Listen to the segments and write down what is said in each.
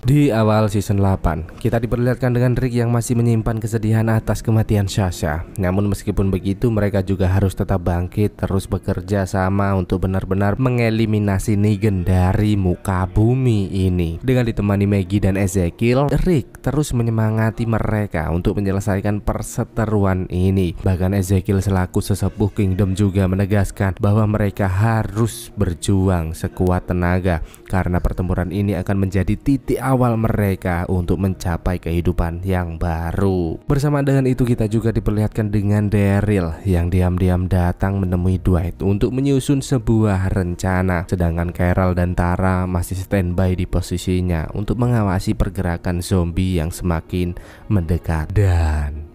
Di awal season 8, kita diperlihatkan dengan Rick yang masih menyimpan kesedihan atas kematian Sasha. Namun meskipun begitu, mereka juga harus tetap bangkit, terus bekerja sama untuk benar-benar mengeliminasi Negan dari muka bumi ini. Dengan ditemani Maggie dan Ezekiel, Rick terus menyemangati mereka untuk menyelesaikan perseteruan ini. Bahkan Ezekiel selaku sesepuh Kingdom juga menegaskan bahwa mereka harus berjuang sekuat tenaga karena pertempuran ini akan menjadi titik awal mereka untuk mencapai kehidupan yang baru. Bersama dengan itu kita juga diperlihatkan dengan Daryl yang diam-diam datang menemui Dwight untuk menyusun sebuah rencana. Sedangkan Carol dan Tara masih standby di posisinya untuk mengawasi pergerakan zombie yang semakin mendekat. Dan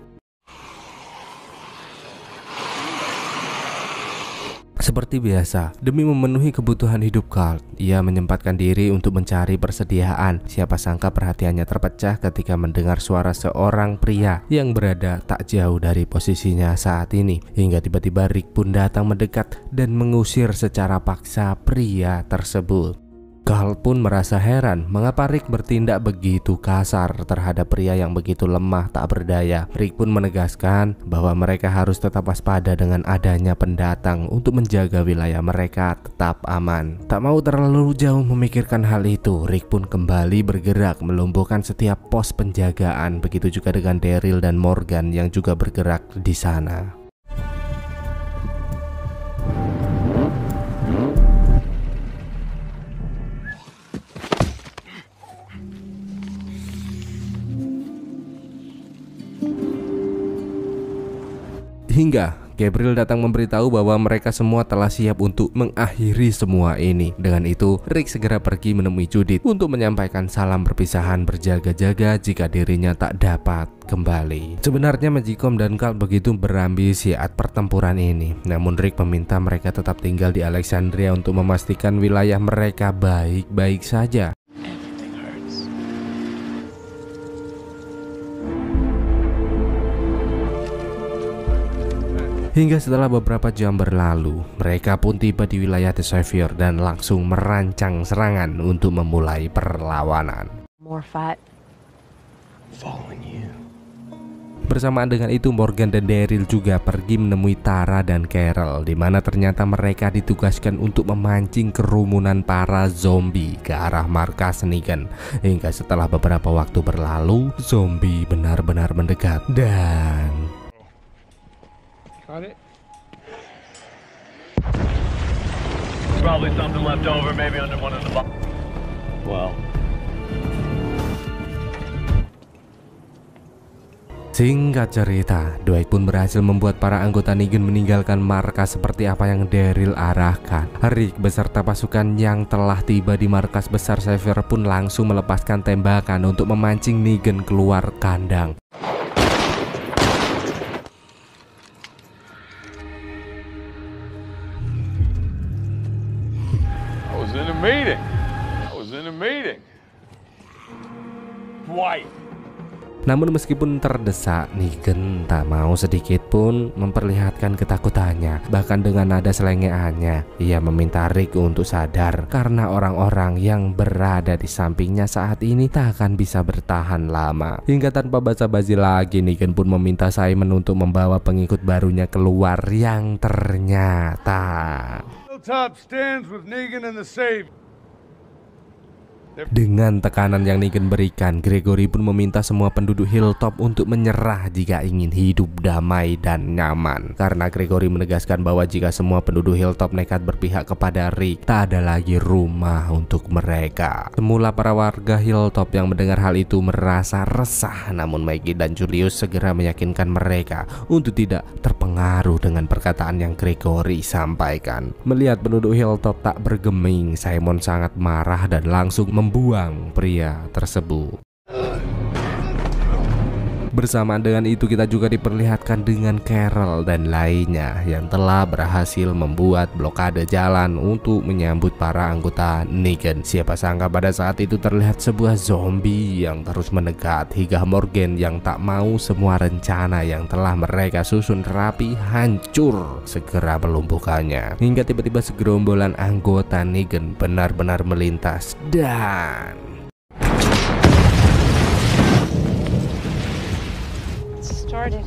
seperti biasa, demi memenuhi kebutuhan hidup Carl, ia menyempatkan diri untuk mencari persediaan. Siapa sangka perhatiannya terpecah ketika mendengar suara seorang pria yang berada tak jauh dari posisinya saat ini. Hingga tiba-tiba Rick pun datang mendekat dan mengusir secara paksa pria tersebut. Carl pun merasa heran mengapa Rick bertindak begitu kasar terhadap pria yang begitu lemah tak berdaya. Rick pun menegaskan bahwa mereka harus tetap waspada dengan adanya pendatang untuk menjaga wilayah mereka tetap aman. Tak mau terlalu jauh memikirkan hal itu, Rick pun kembali bergerak melumpuhkan setiap pos penjagaan. Begitu juga dengan Daryl dan Morgan yang juga bergerak di sana. Hingga Gabriel datang memberitahu bahwa mereka semua telah siap untuk mengakhiri semua ini. Dengan itu, Rick segera pergi menemui Judith untuk menyampaikan salam perpisahan berjaga-jaga jika dirinya tak dapat kembali. Sebenarnya Magicom dan Carl begitu berambisi saat pertempuran ini. Namun Rick meminta mereka tetap tinggal di Alexandria untuk memastikan wilayah mereka baik-baik saja. Hingga setelah beberapa jam berlalu, mereka pun tiba di wilayah The Savior dan langsung merancang serangan untuk memulai perlawanan. Bersamaan dengan itu, Morgan dan Daryl juga pergi menemui Tara dan Carol, di mana ternyata mereka ditugaskan untuk memancing kerumunan para zombie ke arah markas Negan. Hingga setelah beberapa waktu berlalu, zombie benar-benar mendekat dan Got it. Probably something left over, maybe under one of the boxes. Well. Singkat cerita, Dwight pun berhasil membuat para anggota Negan meninggalkan markas seperti apa yang Daryl arahkan. Rick beserta pasukan yang telah tiba di markas besar Savior pun langsung melepaskan tembakan untuk memancing Negan keluar kandang. I was in a meeting. Why? Namun meskipun terdesak, Negan tak mau sedikit pun memperlihatkan ketakutannya. Bahkan dengan nada selengeannya, ia meminta Rick untuk sadar karena orang-orang yang berada di sampingnya saat ini tak akan bisa bertahan lama. Hingga tanpa basa-basi lagi, Negan pun meminta Simon untuk membawa pengikut barunya keluar yang ternyata Hilltop stands with Negan and the Savior. Dengan tekanan yang Negan berikan, Gregory pun meminta semua penduduk Hilltop untuk menyerah jika ingin hidup damai dan nyaman. Karena Gregory menegaskan bahwa jika semua penduduk Hilltop nekat berpihak kepada Rick, tak ada lagi rumah untuk mereka. Semula para warga Hilltop yang mendengar hal itu merasa resah, namun Maggie dan Julius segera meyakinkan mereka untuk tidak terpengaruh dengan perkataan yang Gregory sampaikan. Melihat penduduk Hilltop tak bergeming, Simon sangat marah dan langsung membuang pria tersebut. Bersamaan dengan itu kita juga diperlihatkan dengan Carol dan lainnya yang telah berhasil membuat blokade jalan untuk menyambut para anggota Negan. Siapa sangka pada saat itu terlihat sebuah zombie yang terus mendekat hingga Morgan yang tak mau semua rencana yang telah mereka susun rapi hancur segera melumpuhkannya. Hingga tiba-tiba segerombolan anggota Negan benar-benar melintas dan started.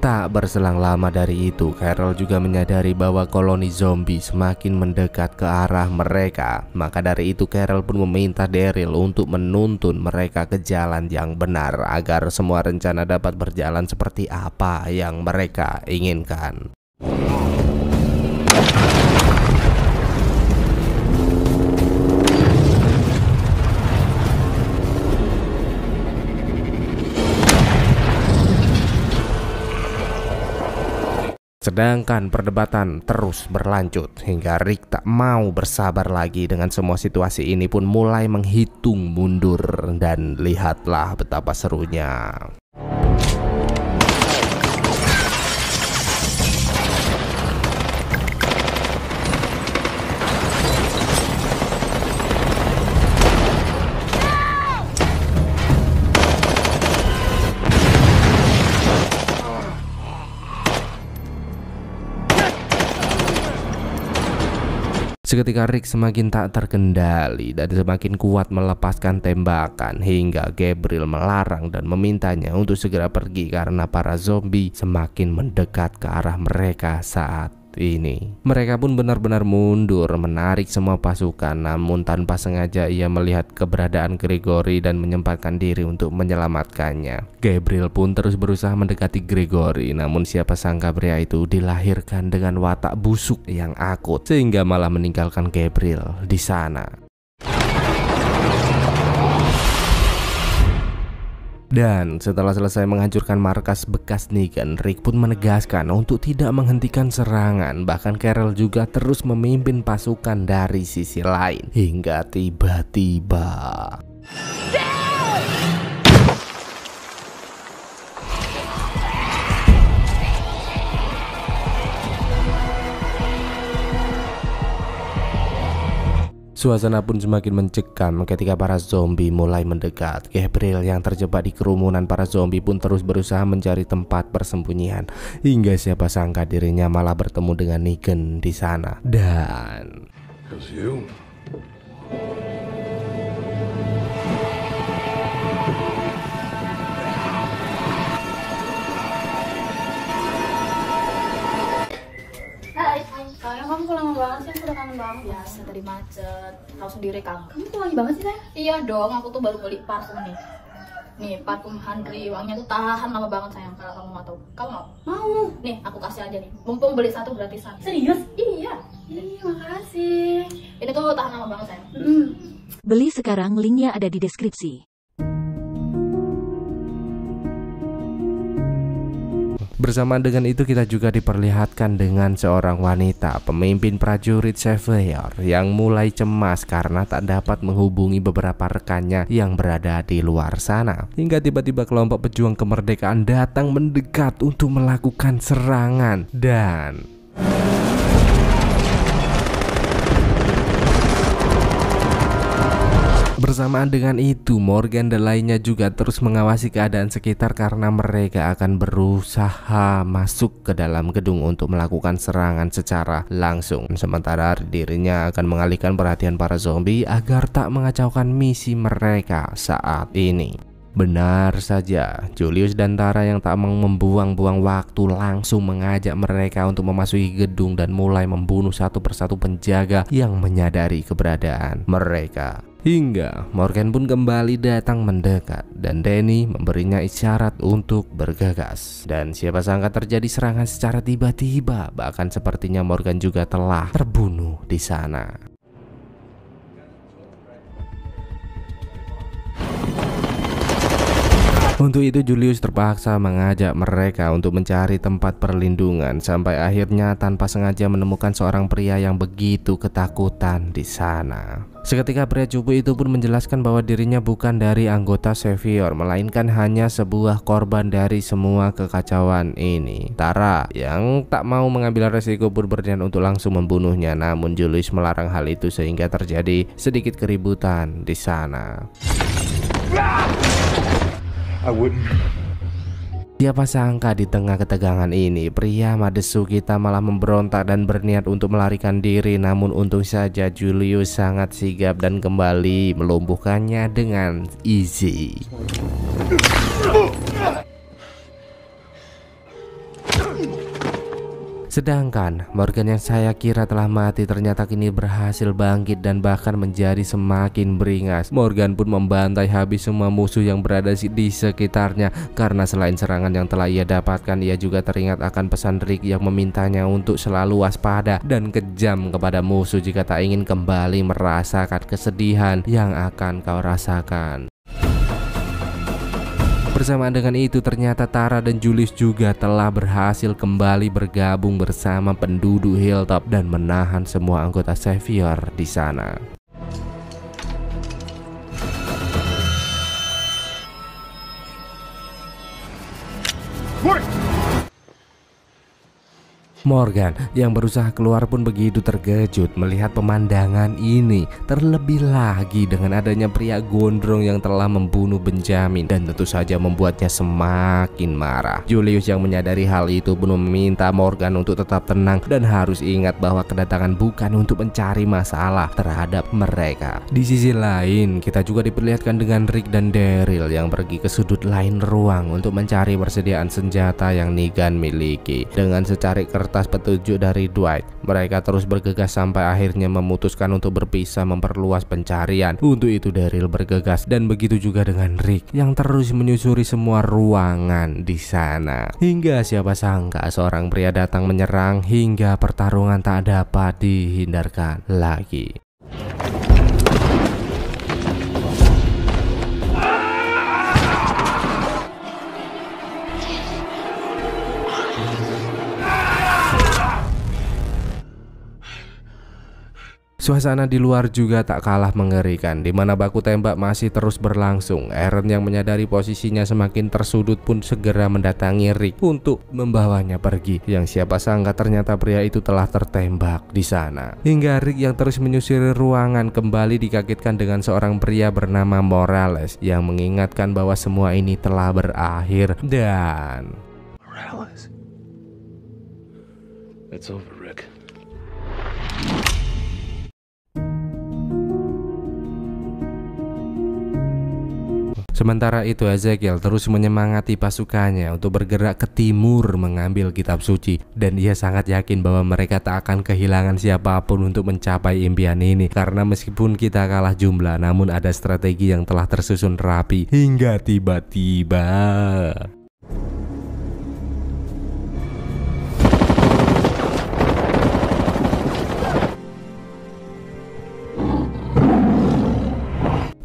Tak berselang lama dari itu, Carol juga menyadari bahwa koloni zombie semakin mendekat ke arah mereka. Maka dari itu Carol pun meminta Daryl untuk menuntun mereka ke jalan yang benar agar semua rencana dapat berjalan seperti apa yang mereka inginkan. Sedangkan perdebatan terus berlanjut hingga Rick tak mau bersabar lagi dengan semua situasi ini pun mulai menghitung mundur, dan lihatlah betapa serunya. Seketika Rick semakin tak terkendali dan semakin kuat melepaskan tembakan hingga Gabriel melarang dan memintanya untuk segera pergi karena para zombie semakin mendekat ke arah mereka saat ini. Mereka pun benar-benar mundur menarik semua pasukan, namun tanpa sengaja ia melihat keberadaan Gregory dan menyempatkan diri untuk menyelamatkannya. Gabriel pun terus berusaha mendekati Gregory, namun siapa sangka pria itu dilahirkan dengan watak busuk yang akut sehingga malah meninggalkan Gabriel di sana. Dan setelah selesai menghancurkan markas bekas Negan, Rick pun menegaskan untuk tidak menghentikan serangan. Bahkan Carol juga terus memimpin pasukan dari sisi lain hingga tiba-tiba suasana pun semakin mencekam ketika para zombie mulai mendekat. Gabriel yang terjebak di kerumunan para zombie pun terus berusaha mencari tempat persembunyian hingga siapa sangka dirinya malah bertemu dengan Negan di sana. Dan sayang, kamu kok lama banget sih? Aku udah kangen banget. Biasa tadi macet, tahu sendiri kamu. Kamu kok wangi banget sih, sayang? Iya dong, aku tuh baru beli parfum nih. Nih, parfum Handry, wanginya tuh tahan lama banget, sayang. Kalau kamu mau tahu, kamu mau? Mau. Nih, aku kasih aja nih. Mumpung beli satu gratisan. Serius? Iya. Ih, makasih. Ini tuh tahan lama banget, sayang. Beli sekarang, linknya ada di deskripsi. bersamaan dengan itu kita juga diperlihatkan dengan seorang wanita pemimpin prajurit Xavier yang mulai cemas karena tak dapat menghubungi beberapa rekannya yang berada di luar sana. Hingga tiba-tiba kelompok pejuang kemerdekaan datang mendekat untuk melakukan serangan dan bersamaan dengan itu, Morgan dan lainnya juga terus mengawasi keadaan sekitar karena mereka akan berusaha masuk ke dalam gedung untuk melakukan serangan secara langsung. Sementara dirinya akan mengalihkan perhatian para zombie agar tak mengacaukan misi mereka saat ini. Benar saja, Julius dan Tara yang tak mau membuang-buang waktu langsung mengajak mereka untuk memasuki gedung dan mulai membunuh satu persatu penjaga yang menyadari keberadaan mereka. Hingga Morgan pun kembali datang mendekat dan Danny memberinya isyarat untuk bergegas. Dan siapa sangka terjadi serangan secara tiba-tiba, bahkan sepertinya Morgan juga telah terbunuh di sana. Untuk itu Julius terpaksa mengajak mereka untuk mencari tempat perlindungan sampai akhirnya tanpa sengaja menemukan seorang pria yang begitu ketakutan di sana. Seketika pria cupu itu pun menjelaskan bahwa dirinya bukan dari anggota Xavier, melainkan hanya sebuah korban dari semua kekacauan ini. Tara yang tak mau mengambil resiko pun berniat untuk langsung membunuhnya, namun Julius melarang hal itu sehingga terjadi sedikit keributan di sana. Siapa sangka di tengah ketegangan ini pria madesu kita malah memberontak dan berniat untuk melarikan diri. Namun untung saja Julius sangat sigap dan kembali melumpuhkannya dengan easy. Sedangkan Morgan yang saya kira telah mati ternyata kini berhasil bangkit dan bahkan menjadi semakin beringas. Morgan pun membantai habis semua musuh yang berada di sekitarnya. Karena selain serangan yang telah ia dapatkan, ia juga teringat akan pesan Rick yang memintanya untuk selalu waspada dan kejam kepada musuh jika tak ingin kembali merasakan kesedihan yang akan kau rasakan. Bersamaan dengan itu ternyata Tara dan Julius juga telah berhasil kembali bergabung bersama penduduk Hilltop dan menahan semua anggota Xavier di sana. Morgan yang berusaha keluar pun begitu terkejut melihat pemandangan ini, terlebih lagi dengan adanya pria gondrong yang telah membunuh Benjamin dan tentu saja membuatnya semakin marah. Julius yang menyadari hal itu pun meminta Morgan untuk tetap tenang dan harus ingat bahwa kedatangan bukan untuk mencari masalah terhadap mereka. Di sisi lain kita juga diperlihatkan dengan Rick dan Daryl yang pergi ke sudut lain ruang untuk mencari persediaan senjata yang Negan miliki. Dengan secari kertas petunjuk dari Dwight, mereka terus bergegas sampai akhirnya memutuskan untuk berpisah memperluas pencarian. Untuk itu Daryl bergegas dan begitu juga dengan Rick yang terus menyusuri semua ruangan di sana. Hingga siapa sangka seorang pria datang menyerang hingga pertarungan tak dapat dihindarkan lagi. Suasana di luar juga tak kalah mengerikan, di mana baku tembak masih terus berlangsung. Aaron yang menyadari posisinya semakin tersudut pun segera mendatangi Rick untuk membawanya pergi. Yang siapa sangka ternyata pria itu telah tertembak di sana. Hingga Rick yang terus menyusuri ruangan kembali dikagetkan dengan seorang pria bernama Morales yang mengingatkan bahwa semua ini telah berakhir dan Morales. It's over, Rick. Sementara itu Ezekiel terus menyemangati pasukannya untuk bergerak ke timur mengambil kitab suci, dan ia sangat yakin bahwa mereka tak akan kehilangan siapapun untuk mencapai impian ini. Karena meskipun kita kalah jumlah, namun ada strategi yang telah tersusun rapi hingga tiba-tiba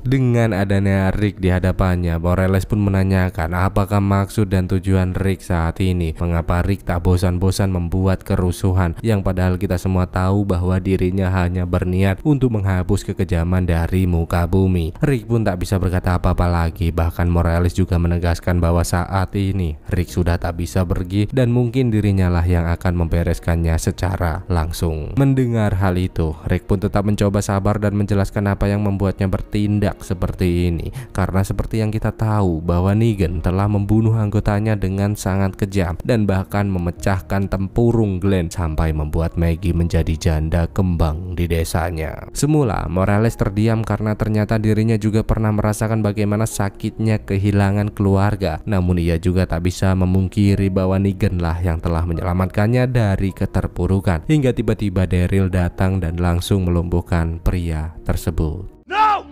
dengan adanya Rick di hadapannya, Morales pun menanyakan apakah maksud dan tujuan Rick saat ini. Mengapa Rick tak bosan-bosan membuat kerusuhan, yang padahal kita semua tahu bahwa dirinya hanya berniat untuk menghapus kekejaman dari muka bumi. Rick pun tak bisa berkata apa-apa lagi. Bahkan Morales juga menegaskan bahwa saat ini Rick sudah tak bisa pergi dan mungkin dirinya lah yang akan membereskannya secara langsung. Mendengar hal itu, Rick pun tetap mencoba sabar dan menjelaskan apa yang membuatnya bertindak seperti ini. Karena seperti yang kita tahu bahwa Negan telah membunuh anggotanya dengan sangat kejam dan bahkan memecahkan tempurung Glenn sampai membuat Maggie menjadi janda kembang di desanya. Semula Morales terdiam karena ternyata dirinya juga pernah merasakan bagaimana sakitnya kehilangan keluarga. Namun ia juga tak bisa memungkiri bahwa Negan lah yang telah menyelamatkannya dari keterpurukan. Hingga tiba-tiba Daryl datang dan langsung melumpuhkan pria tersebut. No!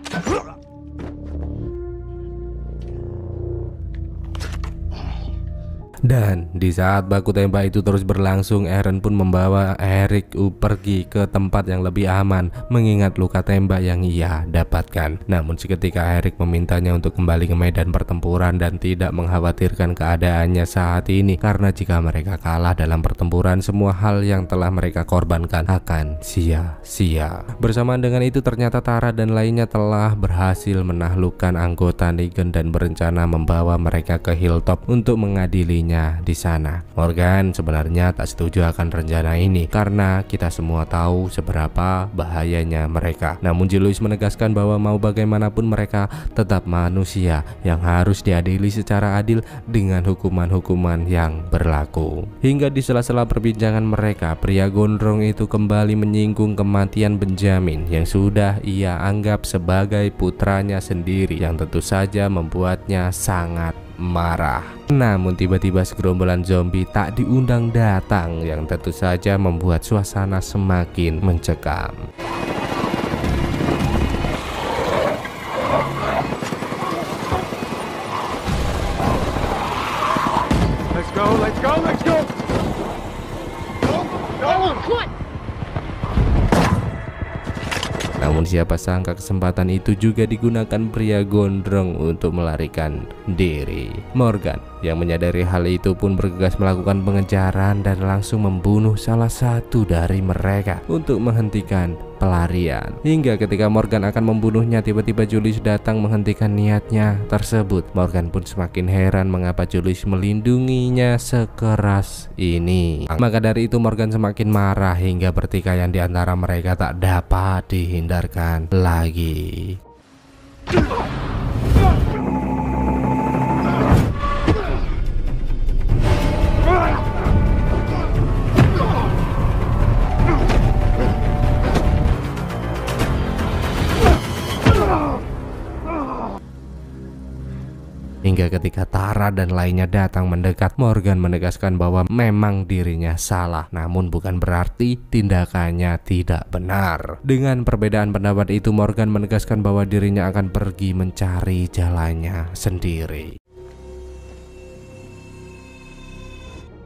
Dan di saat baku tembak itu terus berlangsung, Aaron pun membawa Eric pergi ke tempat yang lebih aman mengingat luka tembak yang ia dapatkan. Namun seketika Eric memintanya untuk kembali ke medan pertempuran dan tidak mengkhawatirkan keadaannya saat ini, karena jika mereka kalah dalam pertempuran, semua hal yang telah mereka korbankan akan sia-sia. Bersamaan dengan itu ternyata Tara dan lainnya telah berhasil menaklukkan anggota Negan dan berencana membawa mereka ke Hilltop untuk mengadilinya putranya di sana. Morgan sebenarnya tak setuju akan rencana ini karena kita semua tahu seberapa bahayanya mereka. Namun Julius menegaskan bahwa mau bagaimanapun mereka tetap manusia yang harus diadili secara adil dengan hukuman-hukuman yang berlaku. Hingga di sela-sela perbincangan mereka, pria gondrong itu kembali menyinggung kematian Benjamin yang sudah ia anggap sebagai putranya sendiri, yang tentu saja membuatnya sangat marah. Namun tiba-tiba segerombolan zombie tak diundang datang, yang tentu saja membuat suasana semakin mencekam. Let's go, let's go, let's go! Namun siapa sangka kesempatan itu juga digunakan pria gondrong untuk melarikan diri. Morgan yang menyadari hal itu pun bergegas melakukan pengejaran dan langsung membunuh salah satu dari mereka untuk menghentikan pelarian. Hingga ketika Morgan akan membunuhnya, tiba-tiba Julius datang menghentikan niatnya tersebut. Morgan pun semakin heran mengapa Julius melindunginya sekeras ini. Maka dari itu Morgan semakin marah hingga pertikaian di antara mereka tak dapat dihindarkan lagi. Hingga ketika Tara dan lainnya datang mendekat, Morgan menegaskan bahwa memang dirinya salah, namun bukan berarti tindakannya tidak benar. Dengan perbedaan pendapat itu, Morgan menegaskan bahwa dirinya akan pergi mencari jalannya sendiri.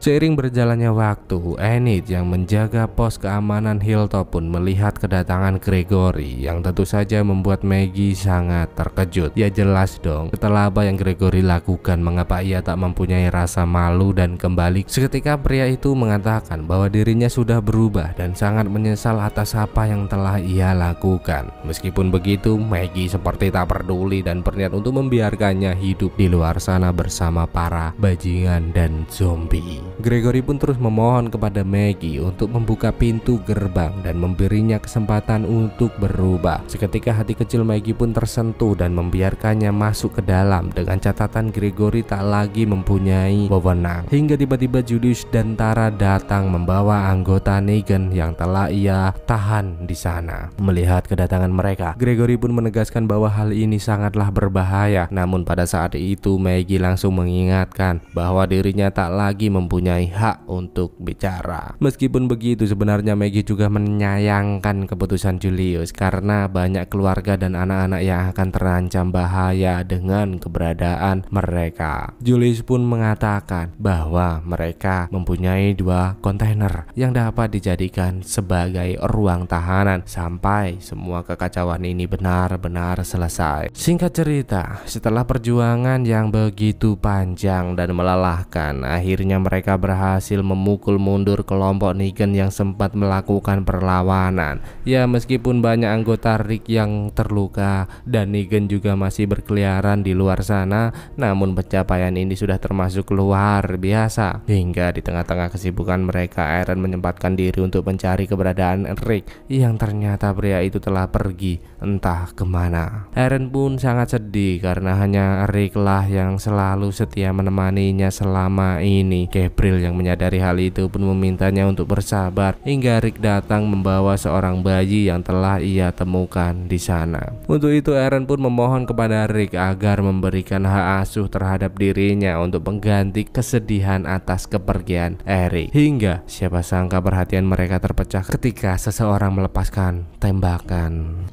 Seiring berjalannya waktu, Enid yang menjaga pos keamanan Hilltop pun melihat kedatangan Gregory, yang tentu saja membuat Maggie sangat terkejut. Ya jelas dong, setelah apa yang Gregory lakukan, mengapa ia tak mempunyai rasa malu dan kembali. Seketika pria itu mengatakan bahwa dirinya sudah berubah dan sangat menyesal atas apa yang telah ia lakukan. Meskipun begitu, Maggie seperti tak peduli dan berniat untuk membiarkannya hidup di luar sana bersama para bajingan dan zombie. Gregory pun terus memohon kepada Maggie untuk membuka pintu gerbang dan memberinya kesempatan untuk berubah. Seketika hati kecil Maggie pun tersentuh dan membiarkannya masuk ke dalam, dengan catatan Gregory tak lagi mempunyai wewenang. Hingga tiba-tiba Julius dan Tara datang membawa anggota Negan yang telah ia tahan di sana. Melihat kedatangan mereka, Gregory pun menegaskan bahwa hal ini sangatlah berbahaya. Namun pada saat itu Maggie langsung mengingatkan bahwa dirinya tak lagi mempunyai hak untuk bicara. Meskipun begitu, sebenarnya Maggie juga menyayangkan keputusan Julius karena banyak keluarga dan anak-anak yang akan terancam bahaya dengan keberadaan mereka. Julius pun mengatakan bahwa mereka mempunyai 2 kontainer yang dapat dijadikan sebagai ruang tahanan sampai semua kekacauan ini benar-benar selesai. Singkat cerita, setelah perjuangan yang begitu panjang dan melelahkan, akhirnya mereka berhasil memukul mundur kelompok Negan yang sempat melakukan perlawanan. Ya, meskipun banyak anggota Rick yang terluka dan Negan juga masih berkeliaran di luar sana, namun pencapaian ini sudah termasuk luar biasa. Hingga di tengah-tengah kesibukan mereka, Aaron menyempatkan diri untuk mencari keberadaan Rick yang ternyata pria itu telah pergi entah kemana. Aaron pun sangat sedih karena hanya Rick lah yang selalu setia menemaninya selama ini. Gabriel yang menyadari hal itu pun memintanya untuk bersabar hingga Rick datang membawa seorang bayi yang telah ia temukan di sana. Untuk itu Aaron pun memohon kepada Rick agar memberikan hak asuh terhadap dirinya untuk mengganti kesedihan atas kepergian Eric. Hingga siapa sangka perhatian mereka terpecah ketika seseorang melepaskan tembakan.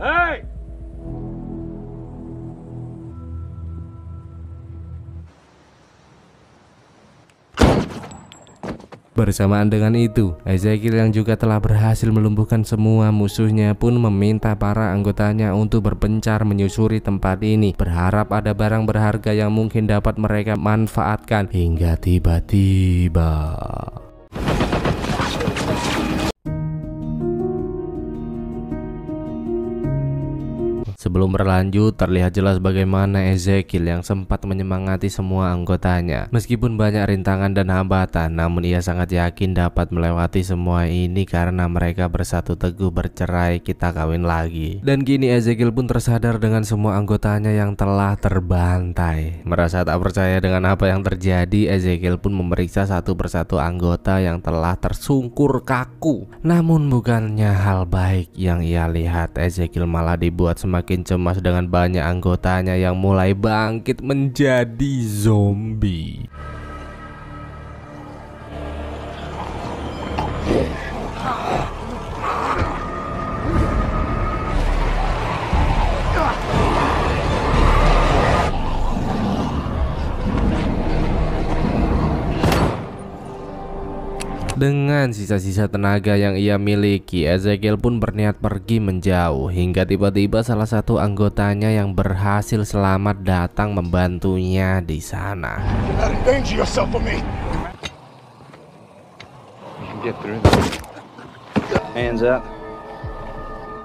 Hey! Bersamaan dengan itu, Ezekiel yang juga telah berhasil melumpuhkan semua musuhnya pun meminta para anggotanya untuk berpencar menyusuri tempat ini, berharap ada barang berharga yang mungkin dapat mereka manfaatkan. Hingga tiba-tiba Sebelum berlanjut, terlihat jelas bagaimana Ezekiel yang sempat menyemangati semua anggotanya. Meskipun banyak rintangan dan hambatan, namun ia sangat yakin dapat melewati semua ini karena mereka bersatu teguh bercerai, kita kawin lagi. Dan kini Ezekiel pun tersadar dengan semua anggotanya yang telah terbantai. Merasa tak percaya dengan apa yang terjadi, Ezekiel pun memeriksa satu persatu anggota yang telah tersungkur kaku. Namun bukannya hal baik yang ia lihat, Ezekiel malah dibuat semakin cemas dengan banyak anggotanya yang mulai bangkit menjadi zombie. Dengan sisa-sisa tenaga yang ia miliki, Ezekiel pun berniat pergi menjauh hingga tiba-tiba salah satu anggotanya yang berhasil selamat datang membantunya di sana.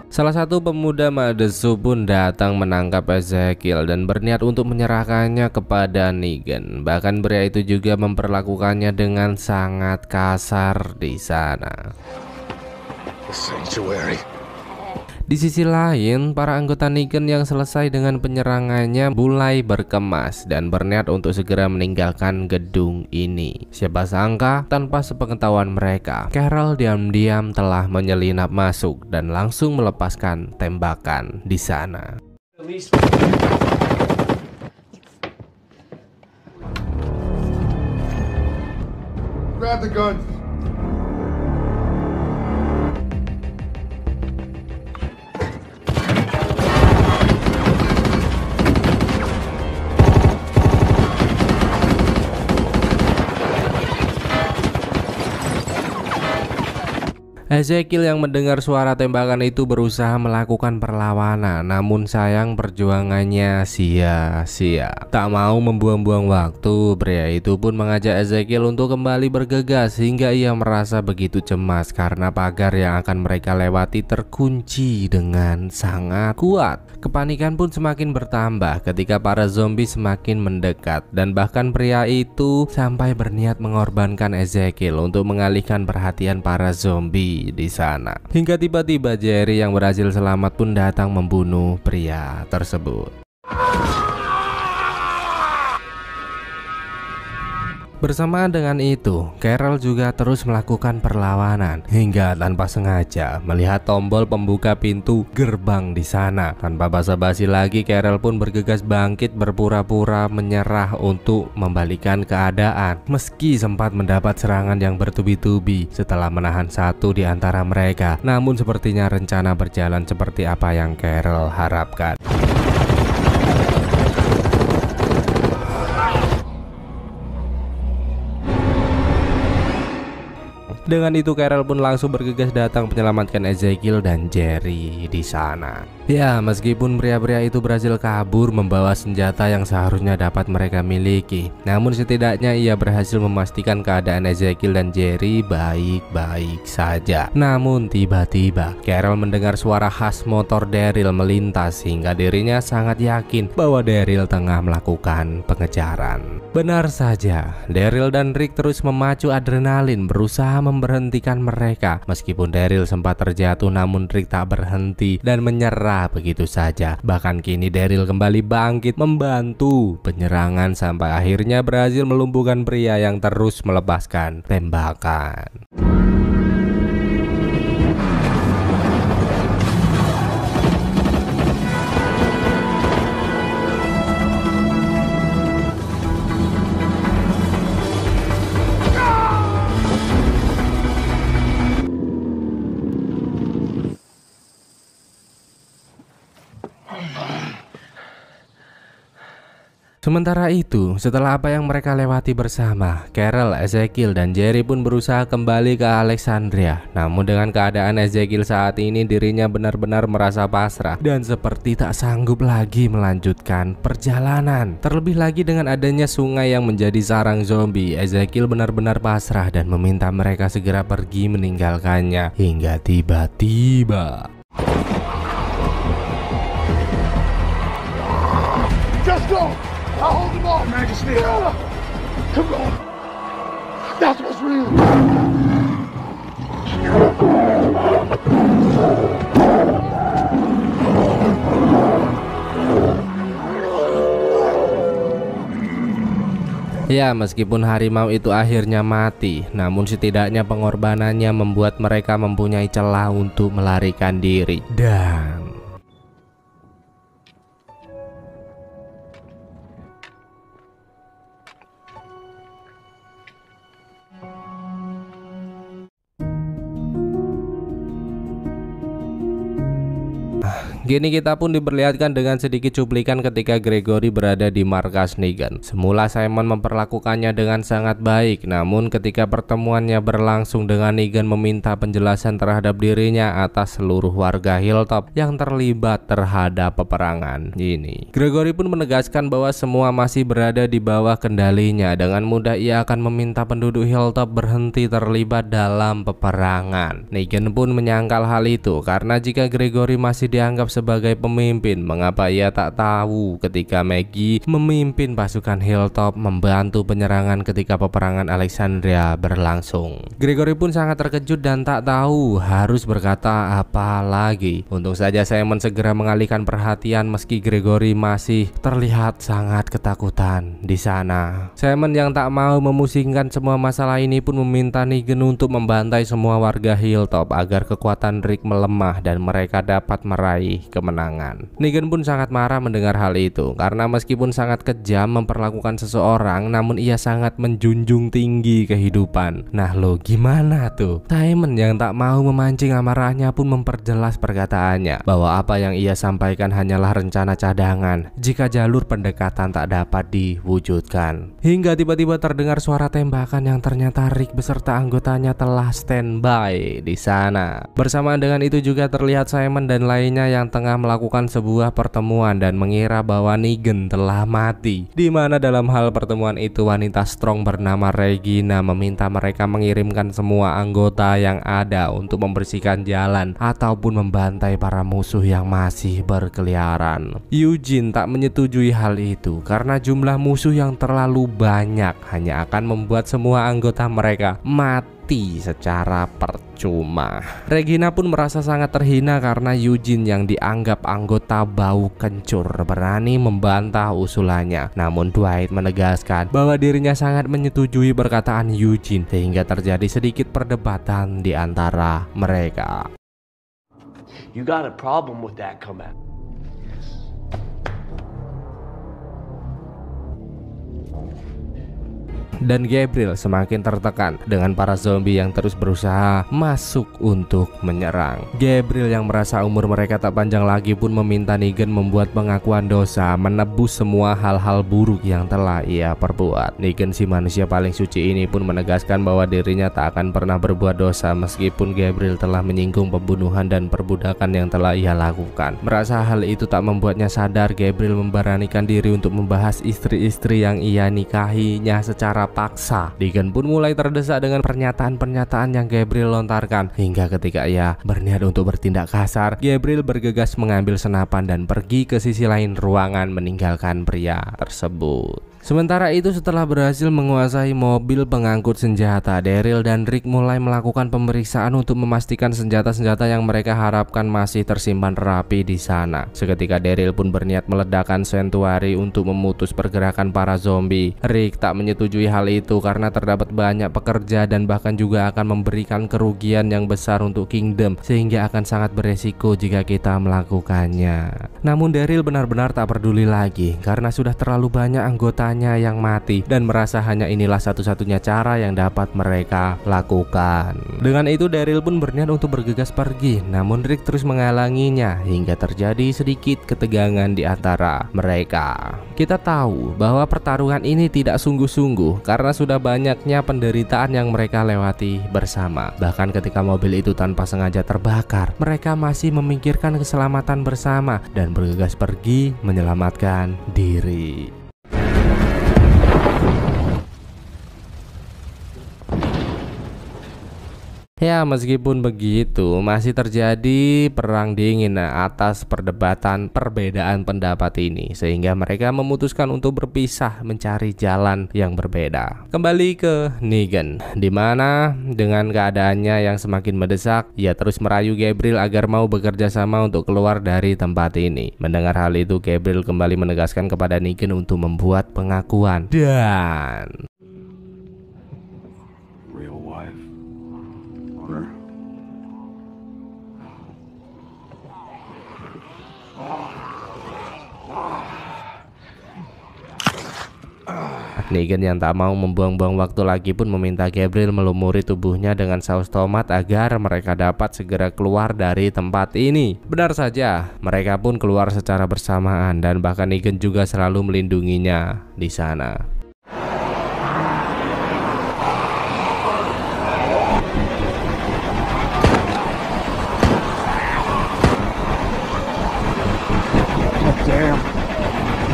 Salah satu pemuda Madesu pun datang menangkap Ezekiel dan berniat untuk menyerahkannya kepada Negan. Bahkan pria itu juga memperlakukannya dengan sangat kasar di sana. Di sisi lain, para anggota Negan yang selesai dengan penyerangannya mulai berkemas dan berniat untuk segera meninggalkan gedung ini. Siapa sangka, tanpa sepengetahuan mereka, Carol diam-diam telah menyelinap masuk dan langsung melepaskan tembakan di sana. Grab the gun. Ezekiel yang mendengar suara tembakan itu berusaha melakukan perlawanan, namun sayang perjuangannya sia-sia. Tak mau membuang-buang waktu, pria itu pun mengajak Ezekiel untuk kembali bergegas hingga ia merasa begitu cemas karena pagar yang akan mereka lewati terkunci dengan sangat kuat. Kepanikan pun semakin bertambah ketika para zombie semakin mendekat dan bahkan pria itu sampai berniat mengorbankan Ezekiel untuk mengalihkan perhatian para zombie di sana. Hingga tiba-tiba Jerry yang berhasil selamat pun datang membunuh pria tersebut. Bersamaan dengan itu, Carol juga terus melakukan perlawanan hingga tanpa sengaja melihat tombol pembuka pintu gerbang di sana. Tanpa basa-basi lagi, Carol pun bergegas bangkit berpura-pura menyerah untuk membalikan keadaan. Meski sempat mendapat serangan yang bertubi-tubi setelah menahan satu di antara mereka, namun sepertinya rencana berjalan seperti apa yang Carol harapkan. Dengan itu Carol pun langsung bergegas datang menyelamatkan Ezekiel dan Jerry di sana. Ya, meskipun pria-pria itu berhasil kabur membawa senjata yang seharusnya dapat mereka miliki, namun setidaknya ia berhasil memastikan keadaan Ezekiel dan Jerry baik-baik saja. Namun tiba-tiba Carol mendengar suara khas motor Daryl melintas hingga dirinya sangat yakin bahwa Daryl tengah melakukan pengejaran. Benar saja, Daryl dan Rick terus memacu adrenalin berusaha memberhentikan mereka. Meskipun Daryl sempat terjatuh, namun Rick tak berhenti dan menyerah begitu saja. Bahkan kini Daryl kembali bangkit membantu penyerangan sampai akhirnya berhasil melumpuhkan pria yang terus melepaskan tembakan. Sementara itu, setelah apa yang mereka lewati bersama, Carol, Ezekiel, dan Jerry pun berusaha kembali ke Alexandria. Namun dengan keadaan Ezekiel saat ini, dirinya benar-benar merasa pasrah dan seperti tak sanggup lagi melanjutkan perjalanan. Terlebih lagi dengan adanya sungai yang menjadi sarang zombie, Ezekiel benar-benar pasrah dan meminta mereka segera pergi meninggalkannya. Hingga tiba-tiba go! I'll hold them off, Majesty! Come on! That's what's real! Ya, meskipun harimau itu akhirnya mati, namun setidaknya pengorbanannya membuat mereka mempunyai celah untuk melarikan diri. Dan Gini kita pun diperlihatkan dengan sedikit cuplikan ketika Gregory berada di markas Negan. Semula Simon memperlakukannya dengan sangat baik, namun ketika pertemuannya berlangsung dengan Negan meminta penjelasan terhadap dirinya atas seluruh warga Hilltop yang terlibat terhadap peperangan ini. Gregory pun menegaskan bahwa semua masih berada di bawah kendalinya. Dengan mudah ia akan meminta penduduk Hilltop berhenti terlibat dalam peperangan. Negan pun menyangkal hal itu karena jika Gregory masih dianggap sebagai pemimpin, mengapa ia tak tahu ketika Maggie memimpin pasukan Hilltop membantu penyerangan ketika peperangan Alexandria berlangsung. Gregory pun sangat terkejut dan tak tahu harus berkata apa lagi. Untung saja Simon segera mengalihkan perhatian meski Gregory masih terlihat sangat ketakutan di sana. Simon yang tak mau memusingkan semua masalah ini pun meminta Negan untuk membantai semua warga Hilltop agar kekuatan Rick melemah dan mereka dapat meraih kemenangan. Negan pun sangat marah mendengar hal itu karena meskipun sangat kejam memperlakukan seseorang, namun ia sangat menjunjung tinggi kehidupan. Nah lo gimana tuh? Simon yang tak mau memancing amarahnya pun memperjelas perkataannya bahwa apa yang ia sampaikan hanyalah rencana cadangan jika jalur pendekatan tak dapat diwujudkan. Hingga tiba-tiba terdengar suara tembakan yang ternyata Rick beserta anggotanya telah standby di sana. Bersamaan dengan itu juga terlihat Simon dan lainnya yang tengah melakukan sebuah pertemuan dan mengira bahwa Negan telah mati. Di mana dalam hal pertemuan itu wanita strong bernama Regina meminta mereka mengirimkan semua anggota yang ada untuk membersihkan jalan ataupun membantai para musuh yang masih berkeliaran. Eugene tak menyetujui hal itu karena jumlah musuh yang terlalu banyak hanya akan membuat semua anggota mereka mati secara percuma. Regina pun merasa sangat terhina karena Eugene yang dianggap anggota bau kencur berani membantah usulannya. Namun Dwight menegaskan bahwa dirinya sangat menyetujui perkataan Eugene sehingga terjadi sedikit perdebatan di antara mereka. You got a problem with that comment? Dan Gabriel semakin tertekan dengan para zombie yang terus berusaha masuk untuk menyerang. Gabriel yang merasa umur mereka tak panjang lagi pun meminta Negan membuat pengakuan dosa, menebus semua hal-hal buruk yang telah ia perbuat. Negan si manusia paling suci ini pun menegaskan bahwa dirinya tak akan pernah berbuat dosa meskipun Gabriel telah menyinggung pembunuhan dan perbudakan yang telah ia lakukan. Merasa hal itu tak membuatnya sadar, Gabriel memberanikan diri untuk membahas istri-istri yang ia nikahinya secara paksa. Negan pun mulai terdesak dengan pernyataan-pernyataan yang Gabriel lontarkan hingga ketika ia berniat untuk bertindak kasar, Gabriel bergegas mengambil senapan dan pergi ke sisi lain ruangan meninggalkan pria tersebut. Sementara itu setelah berhasil menguasai mobil pengangkut senjata, Daryl dan Rick mulai melakukan pemeriksaan untuk memastikan senjata-senjata yang mereka harapkan masih tersimpan rapi di sana. Seketika Daryl pun berniat meledakkan sanctuary untuk memutus pergerakan para zombie. Rick tak menyetujui hal itu karena terdapat banyak pekerja dan bahkan juga akan memberikan kerugian yang besar untuk Kingdom sehingga akan sangat beresiko jika kita melakukannya. Namun Daryl benar-benar tak peduli lagi karena sudah terlalu banyak anggotanya yang mati dan merasa hanya inilah satu-satunya cara yang dapat mereka lakukan. Dengan itu Daryl pun berniat untuk bergegas pergi, namun Rick terus menghalanginya hingga terjadi sedikit ketegangan di antara mereka. Kita tahu bahwa pertarungan ini tidak sungguh-sungguh karena sudah banyaknya penderitaan yang mereka lewati bersama. Bahkan ketika mobil itu tanpa sengaja terbakar, mereka masih memikirkan keselamatan bersama dan bergegas pergi menyelamatkan diri. Ya, meskipun begitu masih terjadi perang dingin atas perbedaan pendapat ini, sehingga mereka memutuskan untuk berpisah mencari jalan yang berbeda. Kembali ke Negan, di mana dengan keadaannya yang semakin mendesak, ia terus merayu Gabriel agar mau bekerja sama untuk keluar dari tempat ini. Mendengar hal itu, Gabriel kembali menegaskan kepada Negan untuk membuat pengakuan dan Real wife. Honor. Negan yang tak mau membuang-buang waktu lagi pun meminta Gabriel melumuri tubuhnya dengan saus tomat agar mereka dapat segera keluar dari tempat ini. Benar saja, mereka pun keluar secara bersamaan dan bahkan Negan juga selalu melindunginya di sana.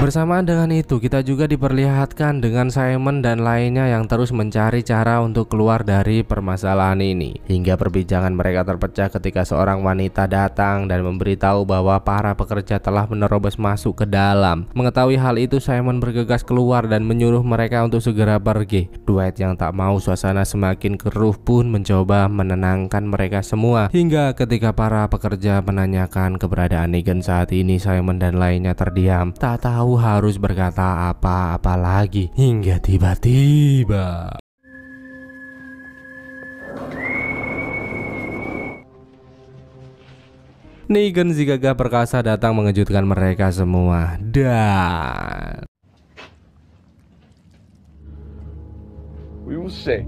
Bersamaan dengan itu, kita juga diperlihatkan dengan Simon dan lainnya yang terus mencari cara untuk keluar dari permasalahan ini. Hingga perbincangan mereka terpecah ketika seorang wanita datang dan memberitahu bahwa para pekerja telah menerobos masuk ke dalam. Mengetahui hal itu, Simon bergegas keluar dan menyuruh mereka untuk segera pergi. Dwight yang tak mau suasana semakin keruh pun mencoba menenangkan mereka semua. Hingga ketika para pekerja menanyakan keberadaan Negan saat ini, Simon dan lainnya terdiam, tak tahu harus berkata apa-apa lagi, hingga tiba-tiba Negan si gagah perkasa datang mengejutkan mereka semua. Dan We will see.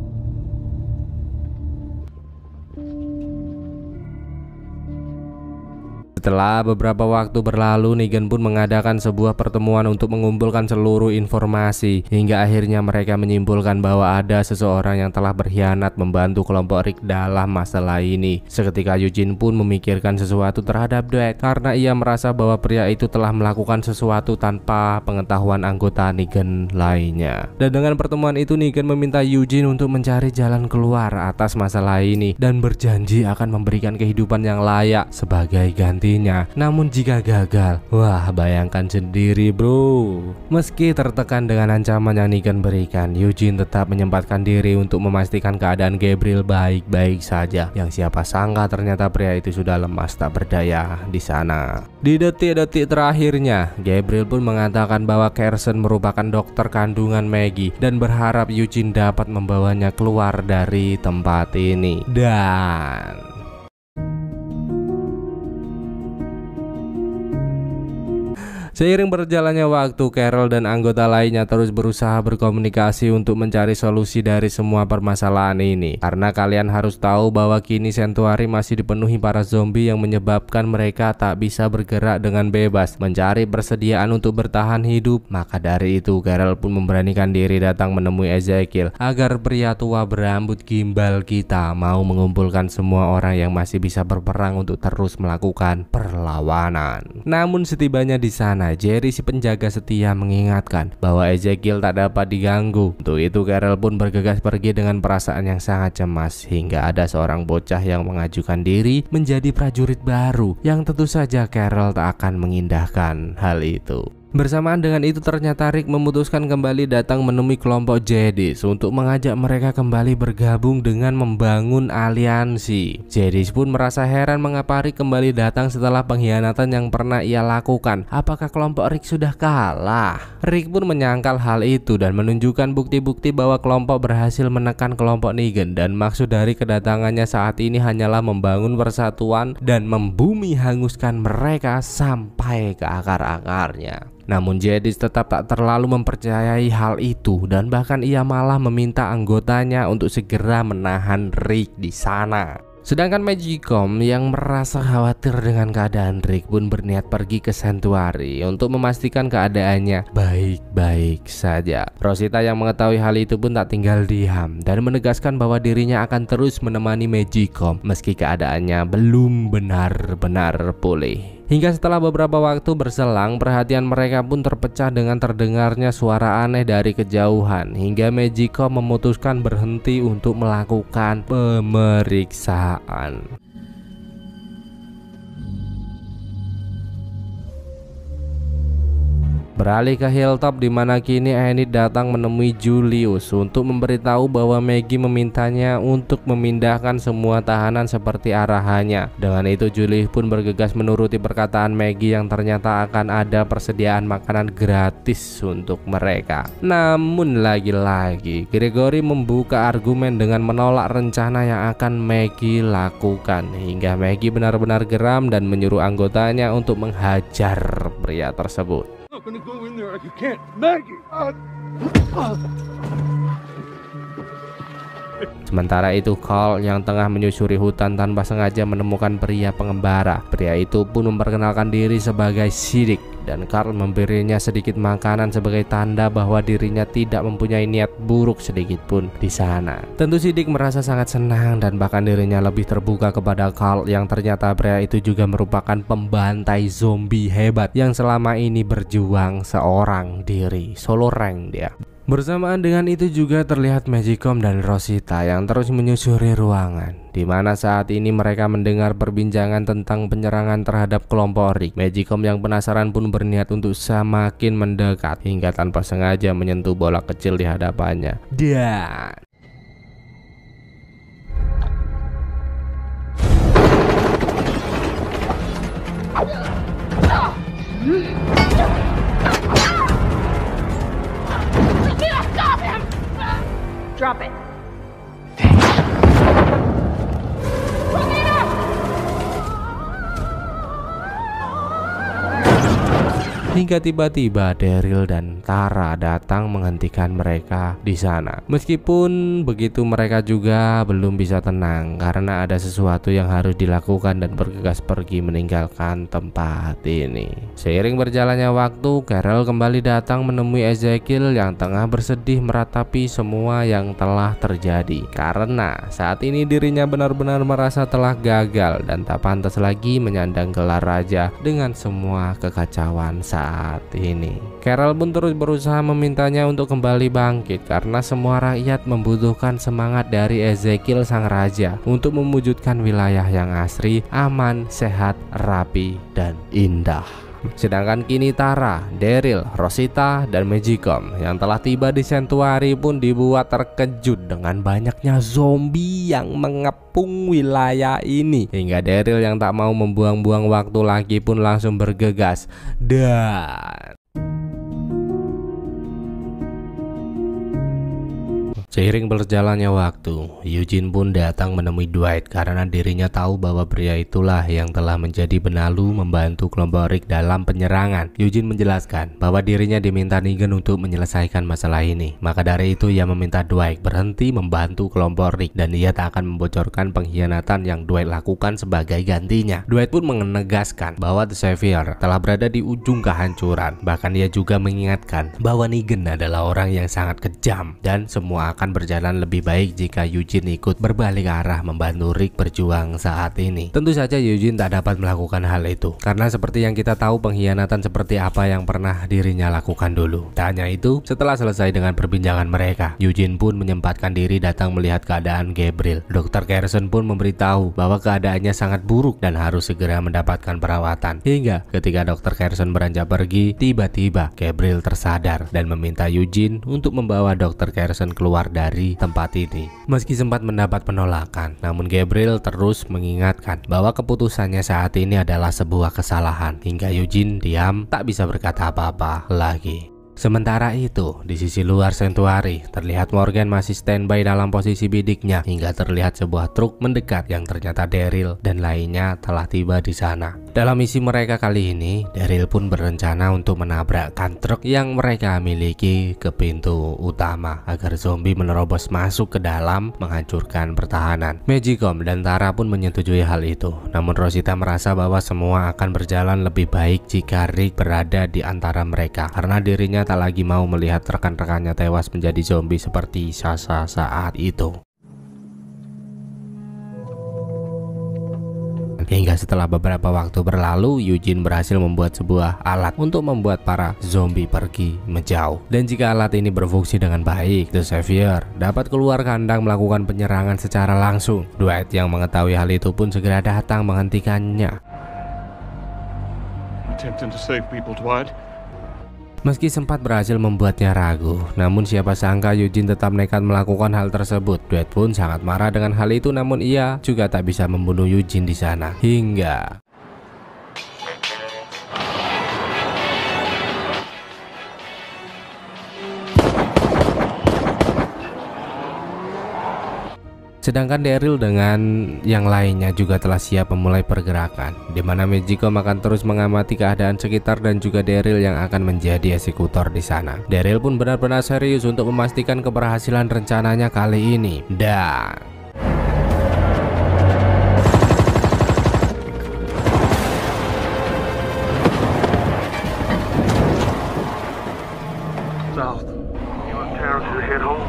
setelah beberapa waktu berlalu, Negan pun mengadakan sebuah pertemuan untuk mengumpulkan seluruh informasi. Hingga akhirnya mereka menyimpulkan bahwa ada seseorang yang telah berkhianat membantu kelompok Rick dalam masalah ini. Seketika Eugene pun memikirkan sesuatu terhadap Dwight karena ia merasa bahwa pria itu telah melakukan sesuatu tanpa pengetahuan anggota Negan lainnya. Dan dengan pertemuan itu, Negan meminta Eugene untuk mencari jalan keluar atas masalah ini dan berjanji akan memberikan kehidupan yang layak sebagai ganti. Namun jika gagal, wah bayangkan sendiri bro. Meski tertekan dengan ancaman yang Negan berikan, Eugene tetap menyempatkan diri untuk memastikan keadaan Gabriel baik-baik saja. Yang siapa sangka ternyata pria itu sudah lemas tak berdaya di sana. Di detik-detik terakhirnya, Gabriel pun mengatakan bahwa Carson merupakan dokter kandungan Maggie dan berharap Eugene dapat membawanya keluar dari tempat ini. Dan seiring berjalannya waktu, Carol dan anggota lainnya terus berusaha berkomunikasi untuk mencari solusi dari semua permasalahan ini. Karena kalian harus tahu bahwa kini Sanctuary masih dipenuhi para zombie yang menyebabkan mereka tak bisa bergerak dengan bebas, mencari persediaan untuk bertahan hidup. Maka dari itu, Carol pun memberanikan diri datang menemui Ezekiel agar pria tua berambut gimbal kita mau mengumpulkan semua orang yang masih bisa berperang untuk terus melakukan perlawanan. Namun setibanya di sana, Jerry si penjaga setia mengingatkan bahwa Ezekiel tak dapat diganggu. Untuk itu Carol pun bergegas pergi dengan perasaan yang sangat cemas, hingga ada seorang bocah yang mengajukan diri menjadi prajurit baru, yang tentu saja Carol tak akan mengindahkan hal itu. Bersamaan dengan itu, ternyata Rick memutuskan kembali datang menemui kelompok Jedis untuk mengajak mereka kembali bergabung dengan membangun aliansi. Jedis pun merasa heran mengapa Rick kembali datang setelah pengkhianatan yang pernah ia lakukan. Apakah kelompok Rick sudah kalah? Rick pun menyangkal hal itu dan menunjukkan bukti-bukti bahwa kelompok berhasil menekan kelompok Negan, dan maksud dari kedatangannya saat ini hanyalah membangun persatuan dan membumi hanguskan mereka sampai ke akar-akarnya. Namun Jedis tetap tak terlalu mempercayai hal itu, dan bahkan ia malah meminta anggotanya untuk segera menahan Rick di sana. Sedangkan Magicom yang merasa khawatir dengan keadaan Rick pun berniat pergi ke Sanctuary untuk memastikan keadaannya baik-baik saja. Rosita yang mengetahui hal itu pun tak tinggal diam dan menegaskan bahwa dirinya akan terus menemani Magicom meski keadaannya belum benar-benar pulih. Hingga setelah beberapa waktu berselang, perhatian mereka pun terpecah dengan terdengarnya suara aneh dari kejauhan, hingga Magicom memutuskan berhenti untuk melakukan pemeriksaan. Beralih ke Hilltop, di mana kini Enid datang menemui Julius untuk memberitahu bahwa Maggie memintanya untuk memindahkan semua tahanan seperti arahannya. Dengan itu Julius pun bergegas menuruti perkataan Maggie yang ternyata akan ada persediaan makanan gratis untuk mereka. Namun lagi-lagi Gregory membuka argumen dengan menolak rencana yang akan Maggie lakukan, hingga Maggie benar-benar geram dan menyuruh anggotanya untuk menghajar pria tersebut. I'm gonna go in there like you can't. Maggie! Sementara itu Carl yang tengah menyusuri hutan tanpa sengaja menemukan pria pengembara. Pria itu pun memperkenalkan diri sebagai Siddiq, dan Carl memberinya sedikit makanan sebagai tanda bahwa dirinya tidak mempunyai niat buruk sedikit pun di sana. Tentu Siddiq merasa sangat senang dan bahkan dirinya lebih terbuka kepada Carl yang ternyata pria itu juga merupakan pembantai zombie hebat yang selama ini berjuang seorang diri, solo rank dia. Bersamaan dengan itu juga terlihat Magicom dan Rosita yang terus menyusuri ruangan, di mana saat ini mereka mendengar perbincangan tentang penyerangan terhadap kelompok Rick. Magicom yang penasaran pun berniat untuk semakin mendekat hingga tanpa sengaja menyentuh bola kecil di hadapannya. Dan Drop it. hingga tiba-tiba Daryl dan Tara datang menghentikan mereka di sana. Meskipun begitu mereka juga belum bisa tenang karena ada sesuatu yang harus dilakukan dan bergegas pergi meninggalkan tempat ini. Seiring berjalannya waktu, Carol kembali datang menemui Ezekiel yang tengah bersedih meratapi semua yang telah terjadi, karena saat ini dirinya benar-benar merasa telah gagal dan tak pantas lagi menyandang gelar raja dengan semua kekacauan saat ini. Carol pun terus berusaha memintanya untuk kembali bangkit karena semua rakyat membutuhkan semangat dari Ezekiel sang raja untuk mewujudkan wilayah yang asri, aman, sehat, rapi, dan indah. Sedangkan kini Tara, Daryl, Rosita, dan Magicom yang telah tiba di Sanctuary pun dibuat terkejut dengan banyaknya zombie yang mengepung wilayah ini, hingga Daryl yang tak mau membuang-buang waktu lagi pun langsung bergegas. Dan seiring berjalannya waktu, Eugene pun datang menemui Dwight karena dirinya tahu bahwa pria itulah yang telah menjadi benalu membantu kelompok Rick dalam penyerangan. Eugene menjelaskan bahwa dirinya diminta Negan untuk menyelesaikan masalah ini. Maka dari itu ia meminta Dwight berhenti membantu kelompok Rick dan ia tak akan membocorkan pengkhianatan yang Dwight lakukan sebagai gantinya. Dwight pun menegaskan bahwa The Savior telah berada di ujung kehancuran. Bahkan ia juga mengingatkan bahwa Negan adalah orang yang sangat kejam dan semua akan berjalan lebih baik jika Eugene ikut berbalik arah membantu Rick berjuang saat ini. Tentu saja Eugene tak dapat melakukan hal itu karena seperti yang kita tahu pengkhianatan seperti apa yang pernah dirinya lakukan dulu. Tak hanya itu, setelah selesai dengan perbincangan mereka, Eugene pun menyempatkan diri datang melihat keadaan Gabriel. Dr. Carson pun memberitahu bahwa keadaannya sangat buruk dan harus segera mendapatkan perawatan. Hingga ketika Dr. Carson beranjak pergi, tiba-tiba Gabriel tersadar dan meminta Eugene untuk membawa Dr. Carson keluar dari tempat ini. Meski sempat mendapat penolakan, namun Gabriel terus mengingatkan bahwa keputusannya saat ini adalah sebuah kesalahan, hingga Eugene diam tak bisa berkata apa-apa lagi. Sementara itu, di sisi luar Sanctuary, terlihat Morgan masih standby dalam posisi bidiknya hingga terlihat sebuah truk mendekat yang ternyata Daryl dan lainnya telah tiba di sana. Dalam misi mereka kali ini, Daryl pun berencana untuk menabrakkan truk yang mereka miliki ke pintu utama agar zombie menerobos masuk ke dalam menghancurkan pertahanan. Magicom dan Tara pun menyetujui hal itu. Namun Rosita merasa bahwa semua akan berjalan lebih baik jika Rick berada di antara mereka karena dirinya tak lagi mau melihat rekan-rekannya tewas menjadi zombie seperti Sasha saat itu. Hingga setelah beberapa waktu berlalu, Eugene berhasil membuat sebuah alat untuk membuat para zombie pergi menjauh. Dan jika alat ini berfungsi dengan baik, The Savior dapat keluar kandang melakukan penyerangan secara langsung. Dwight yang mengetahui hal itu pun segera datang menghentikannya. Attempting to save people, Dwight. Meski sempat berhasil membuatnya ragu, namun siapa sangka Eugene tetap nekat melakukan hal tersebut. Dwight pun sangat marah dengan hal itu, namun ia juga tak bisa membunuh Eugene di sana. Hingga sedangkan Daryl dengan yang lainnya juga telah siap memulai pergerakan, di mana Magicom akan terus mengamati keadaan sekitar dan juga Daryl yang akan menjadi eksekutor di sana. Daryl pun benar-benar serius untuk memastikan keberhasilan rencananya kali ini. Dan South. You and Tara should head home.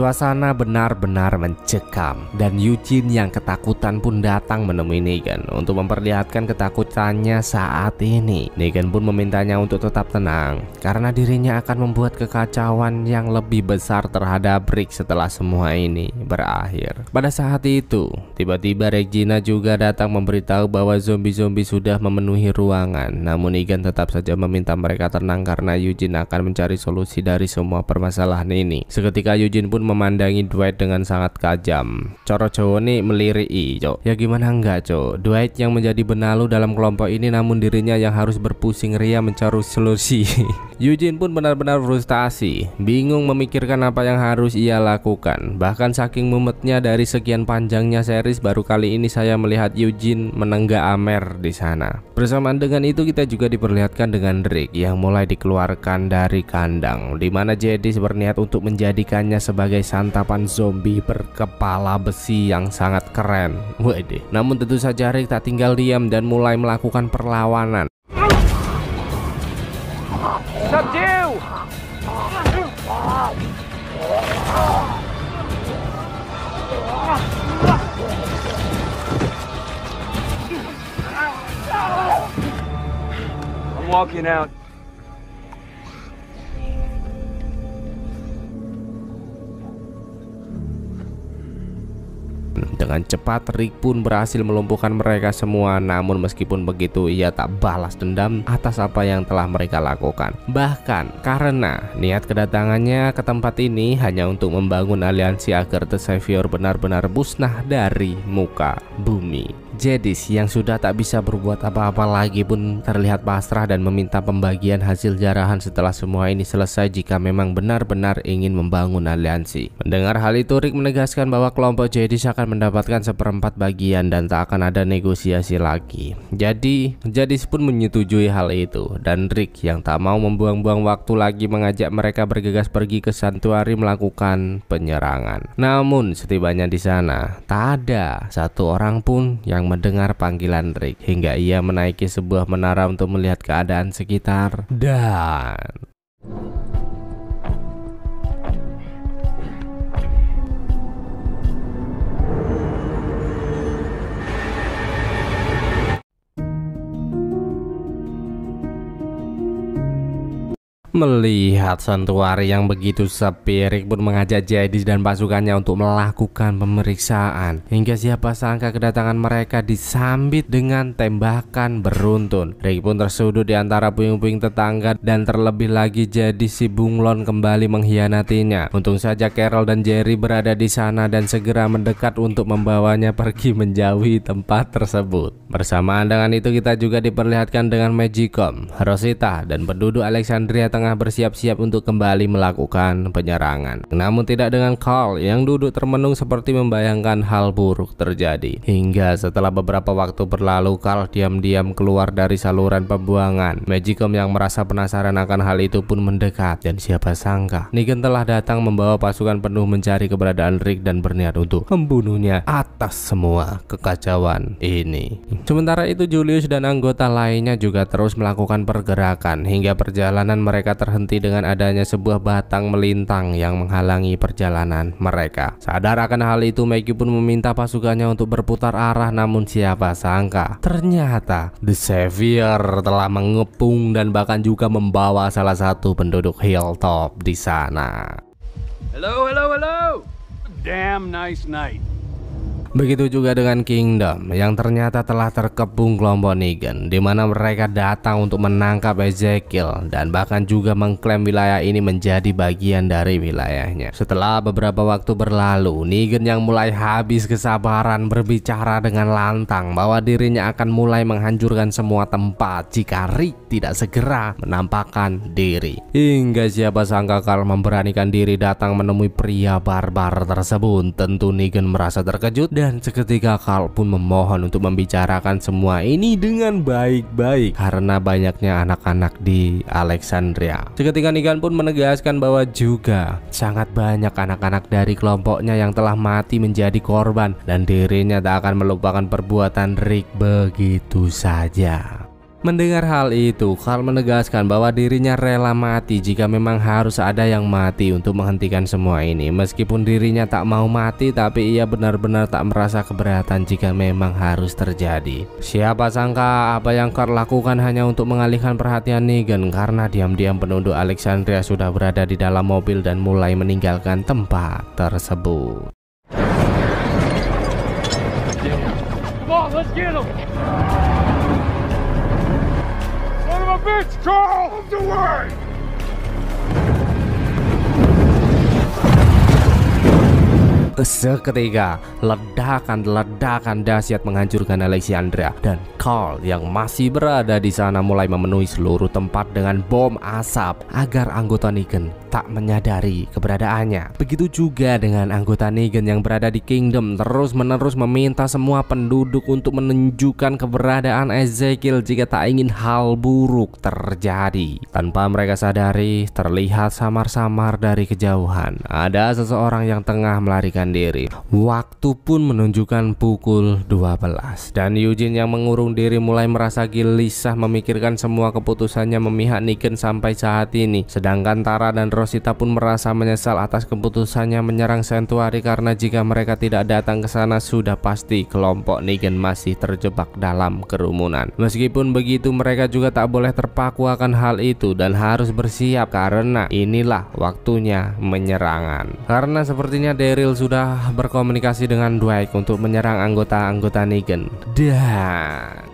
suasana benar-benar mencekam dan Eugene yang ketakutan pun datang menemui Negan untuk memperlihatkan ketakutannya saat ini. Negan pun memintanya untuk tetap tenang karena dirinya akan membuat kekacauan yang lebih besar terhadap Rick setelah semua ini berakhir. Pada saat itu, tiba-tiba Regina juga datang memberitahu bahwa zombie-zombie sudah memenuhi ruangan. Namun Negan tetap saja meminta mereka tenang karena Eugene akan mencari solusi dari semua permasalahan ini. Seketika Eugene pun memandangi Dwight dengan sangat kajam. Coro cowok nih meliriki, cok. Ya gimana enggak, cok. Dwight yang menjadi benalu dalam kelompok ini, namun dirinya yang harus berpusing ria mencari solusi. Eugene pun benar-benar frustasi, bingung memikirkan apa yang harus ia lakukan. Bahkan saking mumetnya dari sekian panjangnya series, baru kali ini saya melihat Eugene menenggak Amer di sana. Bersamaan dengan itu kita juga diperlihatkan dengan Rick yang mulai dikeluarkan dari kandang, di mana Jadis berniat untuk menjadikannya sebagai santapan zombie berkepala besi yang sangat keren. Waduh. Namun tentu saja Rick tak tinggal diam dan mulai melakukan perlawanan. Subdue! I'm walking out. Dengan cepat Rick pun berhasil melumpuhkan mereka semua. Namun meskipun begitu, ia tak balas dendam atas apa yang telah mereka lakukan. Bahkan karena niat kedatangannya ke tempat ini hanya untuk membangun aliansi agar The Savior benar-benar musnah dari muka bumi. Jadis yang sudah tak bisa berbuat apa-apa lagi pun terlihat pasrah dan meminta pembagian hasil jarahan setelah semua ini selesai jika memang benar-benar ingin membangun aliansi. Mendengar hal itu, Rick menegaskan bahwa kelompok Jadis akan mendapatkan 1/4 bagian dan tak akan ada negosiasi lagi. Jadi Jadis pun menyetujui hal itu, dan Rick yang tak mau membuang-buang waktu lagi mengajak mereka bergegas pergi ke Sanctuary melakukan penyerangan. Namun setibanya di sana, tak ada satu orang pun yang mendengar panggilan Rick hingga ia menaiki sebuah menara untuk melihat keadaan sekitar. Dan melihat Sanctuary yang begitu sepi, Rick pun mengajak Jadis dan pasukannya untuk melakukan pemeriksaan. Hingga siapa sangka kedatangan mereka disambit dengan tembakan beruntun. Rick pun tersudut di antara puing-puing tetangga dan terlebih lagi Jadis si bunglon kembali mengkhianatinya. Untung saja Carol dan Jerry berada di sana dan segera mendekat untuk membawanya pergi menjauhi tempat tersebut. Bersamaan dengan itu kita juga diperlihatkan dengan Magicom, Rosita dan penduduk Alexandria tengah tengah bersiap-siap untuk kembali melakukan penyerangan. Namun tidak dengan Carl yang duduk termenung seperti membayangkan hal buruk terjadi. Hingga setelah beberapa waktu berlalu, Carl diam-diam keluar dari saluran pembuangan. Magicom yang merasa penasaran akan hal itu pun mendekat, dan siapa sangka Negan telah datang membawa pasukan penuh mencari keberadaan Rick dan berniat untuk membunuhnya atas semua kekacauan ini. Sementara itu Julius dan anggota lainnya juga terus melakukan pergerakan hingga perjalanan mereka terhenti dengan adanya sebuah batang melintang yang menghalangi perjalanan mereka. Sadar akan hal itu, Maggie pun meminta pasukannya untuk berputar arah, namun siapa sangka ternyata The Savior telah mengepung dan bahkan juga membawa salah satu penduduk Hilltop di sana. Hello, hello, hello! Damn nice night. Begitu juga dengan Kingdom yang ternyata telah terkepung kelompok Negan, di mana mereka datang untuk menangkap Ezekiel dan bahkan juga mengklaim wilayah ini menjadi bagian dari wilayahnya. Setelah beberapa waktu berlalu, Negan yang mulai habis kesabaran berbicara dengan lantang bahwa dirinya akan mulai menghancurkan semua tempat jika Rick tidak segera menampakkan diri. Hingga siapa sangka Carl memberanikan diri datang menemui pria barbar tersebut. Tentu Negan merasa terkejut dan seketika Carl pun memohon untuk membicarakan semua ini dengan baik-baik karena banyaknya anak-anak di Alexandria. Seketika Negan pun menegaskan bahwa juga sangat banyak anak-anak dari kelompoknya yang telah mati menjadi korban dan dirinya tak akan melupakan perbuatan Rick begitu saja. Mendengar hal itu, Carl menegaskan bahwa dirinya rela mati jika memang harus ada yang mati untuk menghentikan semua ini. Meskipun dirinya tak mau mati, tapi ia benar-benar tak merasa keberatan jika memang harus terjadi. Siapa sangka apa yang Carl lakukan hanya untuk mengalihkan perhatian Negan karena diam-diam penduduk Alexandria sudah berada di dalam mobil dan mulai meninggalkan tempat tersebut. Come on, let's get him! Bitch, Carl! Out the way! Seketika ledakan dahsyat menghancurkan Alexandria dan Carl yang masih berada di sana mulai memenuhi seluruh tempat dengan bom asap agar anggota Negan tak menyadari keberadaannya. Begitu juga dengan anggota Negan yang berada di Kingdom terus-menerus meminta semua penduduk untuk menunjukkan keberadaan Ezekiel jika tak ingin hal buruk terjadi. Tanpa mereka sadari, terlihat samar-samar dari kejauhan ada seseorang yang tengah melarikan diri. Waktu pun menunjukkan pukul 12 dan Eugene yang mengurung diri mulai merasa gelisah memikirkan semua keputusannya memihak Negan sampai saat ini. Sedangkan Tara dan Rosita pun merasa menyesal atas keputusannya menyerang Sanctuary karena jika mereka tidak datang ke sana sudah pasti kelompok Negan masih terjebak dalam kerumunan. Meskipun begitu, mereka juga tak boleh terpaku akan hal itu dan harus bersiap karena inilah waktunya menyerangan. Karena sepertinya Daryl sudah berkomunikasi dengan Dwight untuk menyerang anggota-anggota Negan. Dan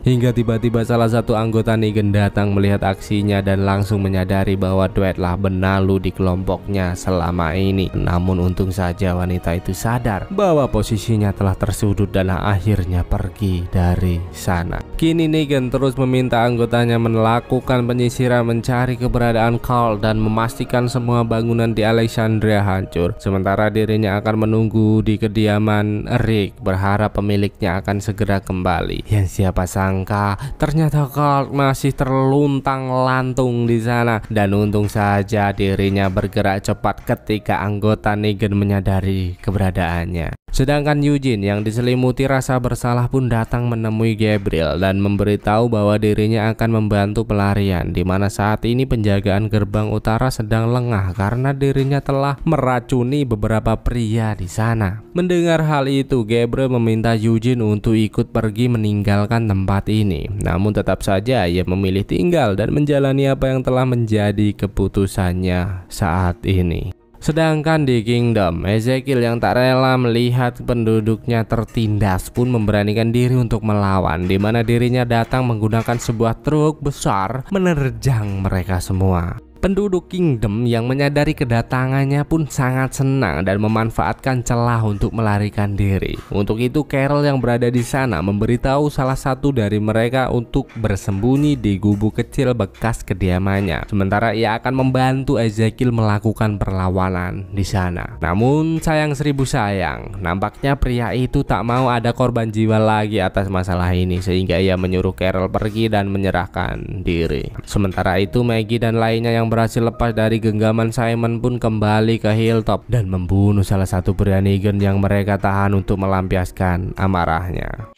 hingga tiba-tiba salah satu anggota Negan datang melihat aksinya dan langsung menyadari bahwa Dwight lah benalu di kelompoknya selama ini. Namun untung saja wanita itu sadar bahwa posisinya telah tersudut dan akhirnya pergi dari sana. Kini Negan terus meminta anggotanya melakukan penyisiran mencari keberadaan Carl dan memastikan semua bangunan di Alexandria hancur. Sementara dirinya akan menunggu di kediaman Rick berharap pemiliknya akan segera kembali. Yang siapa sangka ternyata Carl masih terluntang-lantung di sana dan untung saja dirinya bergerak cepat ketika anggota Negan menyadari keberadaannya. Sedangkan Eugene yang diselimuti rasa bersalah pun datang menemui Gabriel dan memberitahu bahwa dirinya akan membantu pelarian, di mana saat ini penjagaan gerbang utara sedang lengah karena dirinya telah meracuni beberapa pria di sana. Mendengar hal itu, Gabriel meminta Eugene untuk ikut pergi meninggalkan tempat ini. Namun tetap saja ia memilih tinggal dan menjalani apa yang telah menjadi keputusannya saat ini. Sedangkan di Kingdom, Ezekiel yang tak rela melihat penduduknya tertindas pun memberanikan diri untuk melawan, di mana dirinya datang menggunakan sebuah truk besar menerjang mereka semua. Penduduk Kingdom yang menyadari kedatangannya pun sangat senang dan memanfaatkan celah untuk melarikan diri. Untuk itu Carol yang berada di sana memberitahu salah satu dari mereka untuk bersembunyi di gubuk kecil bekas kediamannya. Sementara ia akan membantu Ezekiel melakukan perlawanan di sana. Namun sayang seribu sayang, nampaknya pria itu tak mau ada korban jiwa lagi atas masalah ini, sehingga ia menyuruh Carol pergi dan menyerahkan diri. Sementara itu Maggie dan lainnya yang berhasil lepas dari genggaman Simon pun kembali ke Hilltop dan membunuh salah satu pria Negan yang mereka tahan untuk melampiaskan amarahnya.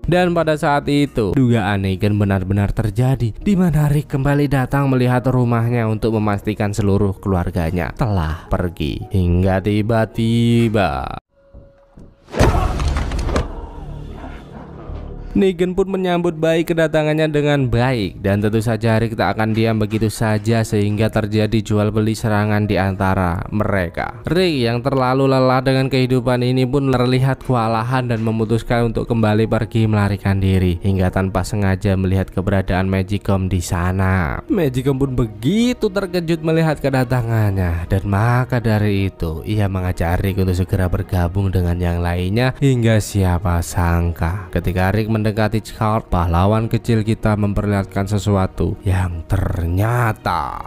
Dan pada saat itu dugaan Negan benar-benar terjadi, di mana Rick kembali datang melihat rumahnya untuk memastikan seluruh keluarganya telah pergi. Hingga tiba-tiba Negan pun menyambut baik kedatangannya dengan baik, dan tentu saja Rick tak akan diam begitu saja sehingga terjadi jual beli serangan di antara mereka. Rick yang terlalu lelah dengan kehidupan ini pun terlihat kewalahan dan memutuskan untuk kembali pergi melarikan diri, hingga tanpa sengaja melihat keberadaan Magicom di sana. Magicom pun begitu terkejut melihat kedatangannya, dan maka dari itu ia mengajak Rick untuk segera bergabung dengan yang lainnya. Hingga siapa sangka ketika Rick mendekati Charles, pahlawan kecil kita memperlihatkan sesuatu yang ternyata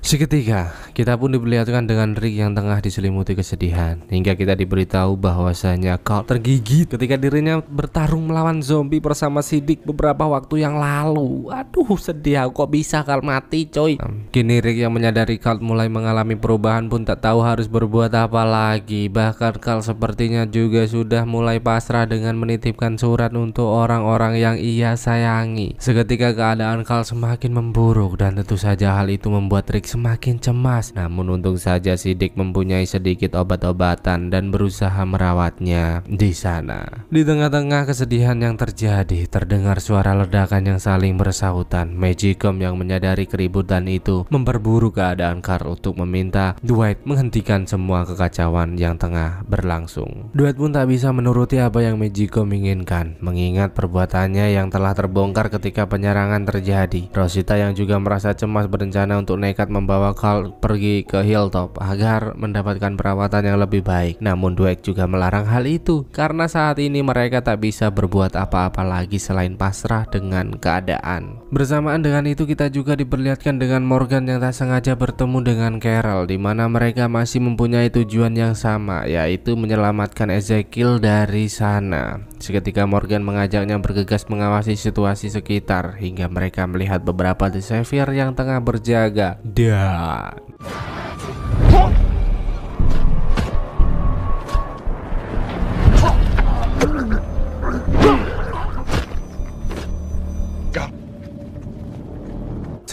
seketika kita pun diperlihatkan dengan Rick yang tengah diselimuti kesedihan, hingga kita diberitahu bahwasanya Carl tergigit ketika dirinya bertarung melawan zombie bersama Siddiq beberapa waktu yang lalu. Aduh, sedih aku, kok bisa Carl mati coy. Kini Rick yang menyadari Carl mulai mengalami perubahan pun tak tahu harus berbuat apa lagi. Bahkan Carl sepertinya juga sudah mulai pasrah dengan menitipkan surat untuk orang-orang yang ia sayangi. Seketika keadaan Carl semakin memburuk, dan tentu saja hal itu membuat Rick semakin cemas. Namun untung saja Siddiq mempunyai sedikit obat-obatan dan berusaha merawatnya di sana. Di tengah-tengah kesedihan yang terjadi, terdengar suara ledakan yang saling bersahutan. Magicom yang menyadari keributan itu memperburuk keadaan Carl untuk meminta Dwight menghentikan semua kekacauan yang tengah berlangsung. Dwight pun tak bisa menuruti apa yang Magicom inginkan, mengingat perbuatannya yang telah terbongkar ketika penyerangan terjadi. Rosita yang juga merasa cemas berencana untuk nekat membawa Carl pergi ke Hilltop agar mendapatkan perawatan yang lebih baik. Namun Dwight juga melarang hal itu karena saat ini mereka tak bisa berbuat apa-apa lagi selain pasrah dengan keadaan. Bersamaan dengan itu kita juga diperlihatkan dengan Morgan yang tak sengaja bertemu dengan Carol, di mana mereka masih mempunyai tujuan yang sama, yaitu menyelamatkan Ezekiel dari sana. Seketika Morgan mengajaknya bergegas mengawasi situasi sekitar hingga mereka melihat beberapa The Savior yang tengah berjaga. Dan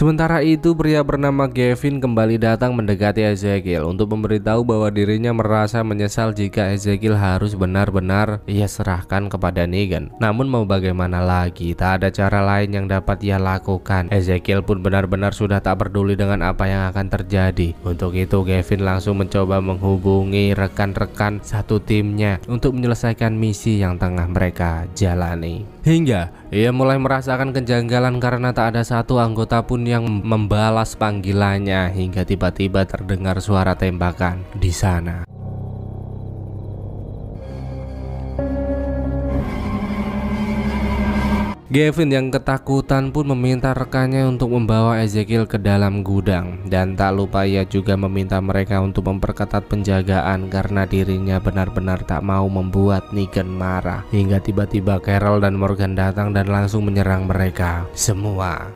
sementara itu pria bernama Gavin kembali datang mendekati Ezekiel untuk memberitahu bahwa dirinya merasa menyesal jika Ezekiel harus benar-benar ia serahkan kepada Negan. Namun mau bagaimana lagi, tak ada cara lain yang dapat ia lakukan. Ezekiel pun benar-benar sudah tak peduli dengan apa yang akan terjadi. Untuk itu Gavin langsung mencoba menghubungi rekan-rekan satu timnya untuk menyelesaikan misi yang tengah mereka jalani. Hingga ia mulai merasakan kejanggalan karena tak ada satu anggota pun yang membalas panggilannya, hingga tiba-tiba terdengar suara tembakan di sana. Gavin yang ketakutan pun meminta rekannya untuk membawa Ezekiel ke dalam gudang, dan tak lupa ia juga meminta mereka untuk memperketat penjagaan karena dirinya benar-benar tak mau membuat Negan marah. Hingga tiba-tiba Carol dan Morgan datang dan langsung menyerang mereka semua.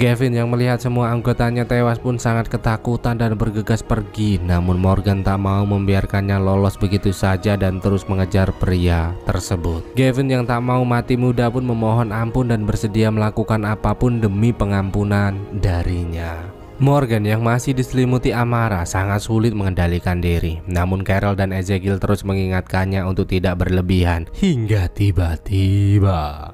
Gavin yang melihat semua anggotanya tewas pun sangat ketakutan dan bergegas pergi. Namun Morgan tak mau membiarkannya lolos begitu saja dan terus mengejar pria tersebut. Gavin yang tak mau mati muda pun memohon ampun dan bersedia melakukan apapun demi pengampunan darinya. Morgan yang masih diselimuti amarah sangat sulit mengendalikan diri. Namun Carol dan Ezekiel terus mengingatkannya untuk tidak berlebihan. Hingga tiba-tiba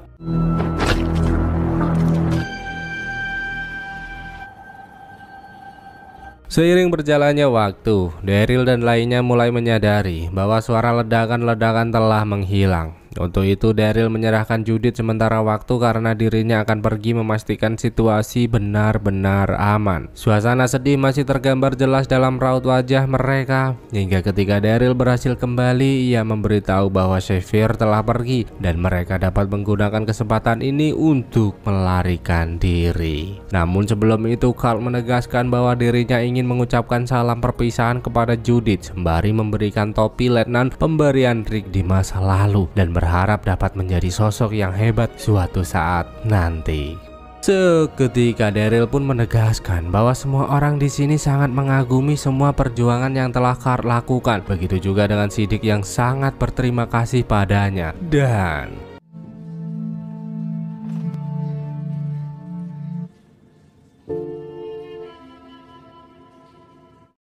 seiring berjalannya waktu, Daryl dan lainnya mulai menyadari bahwa suara ledakan-ledakan telah menghilang. Untuk itu Daryl menyerahkan Judith sementara waktu karena dirinya akan pergi memastikan situasi benar-benar aman. Suasana sedih masih tergambar jelas dalam raut wajah mereka hingga ketika Daryl berhasil kembali, ia memberitahu bahwa Xavier telah pergi dan mereka dapat menggunakan kesempatan ini untuk melarikan diri. Namun sebelum itu Carl menegaskan bahwa dirinya ingin mengucapkan salam perpisahan kepada Judith sembari memberikan topi letnan pemberian Rick di masa lalu dan berharap dapat menjadi sosok yang hebat suatu saat nanti. Seketika Daryl pun menegaskan bahwa semua orang di sini sangat mengagumi semua perjuangan yang telah Carl lakukan. Begitu juga dengan Siddiq yang sangat berterima kasih padanya. Dan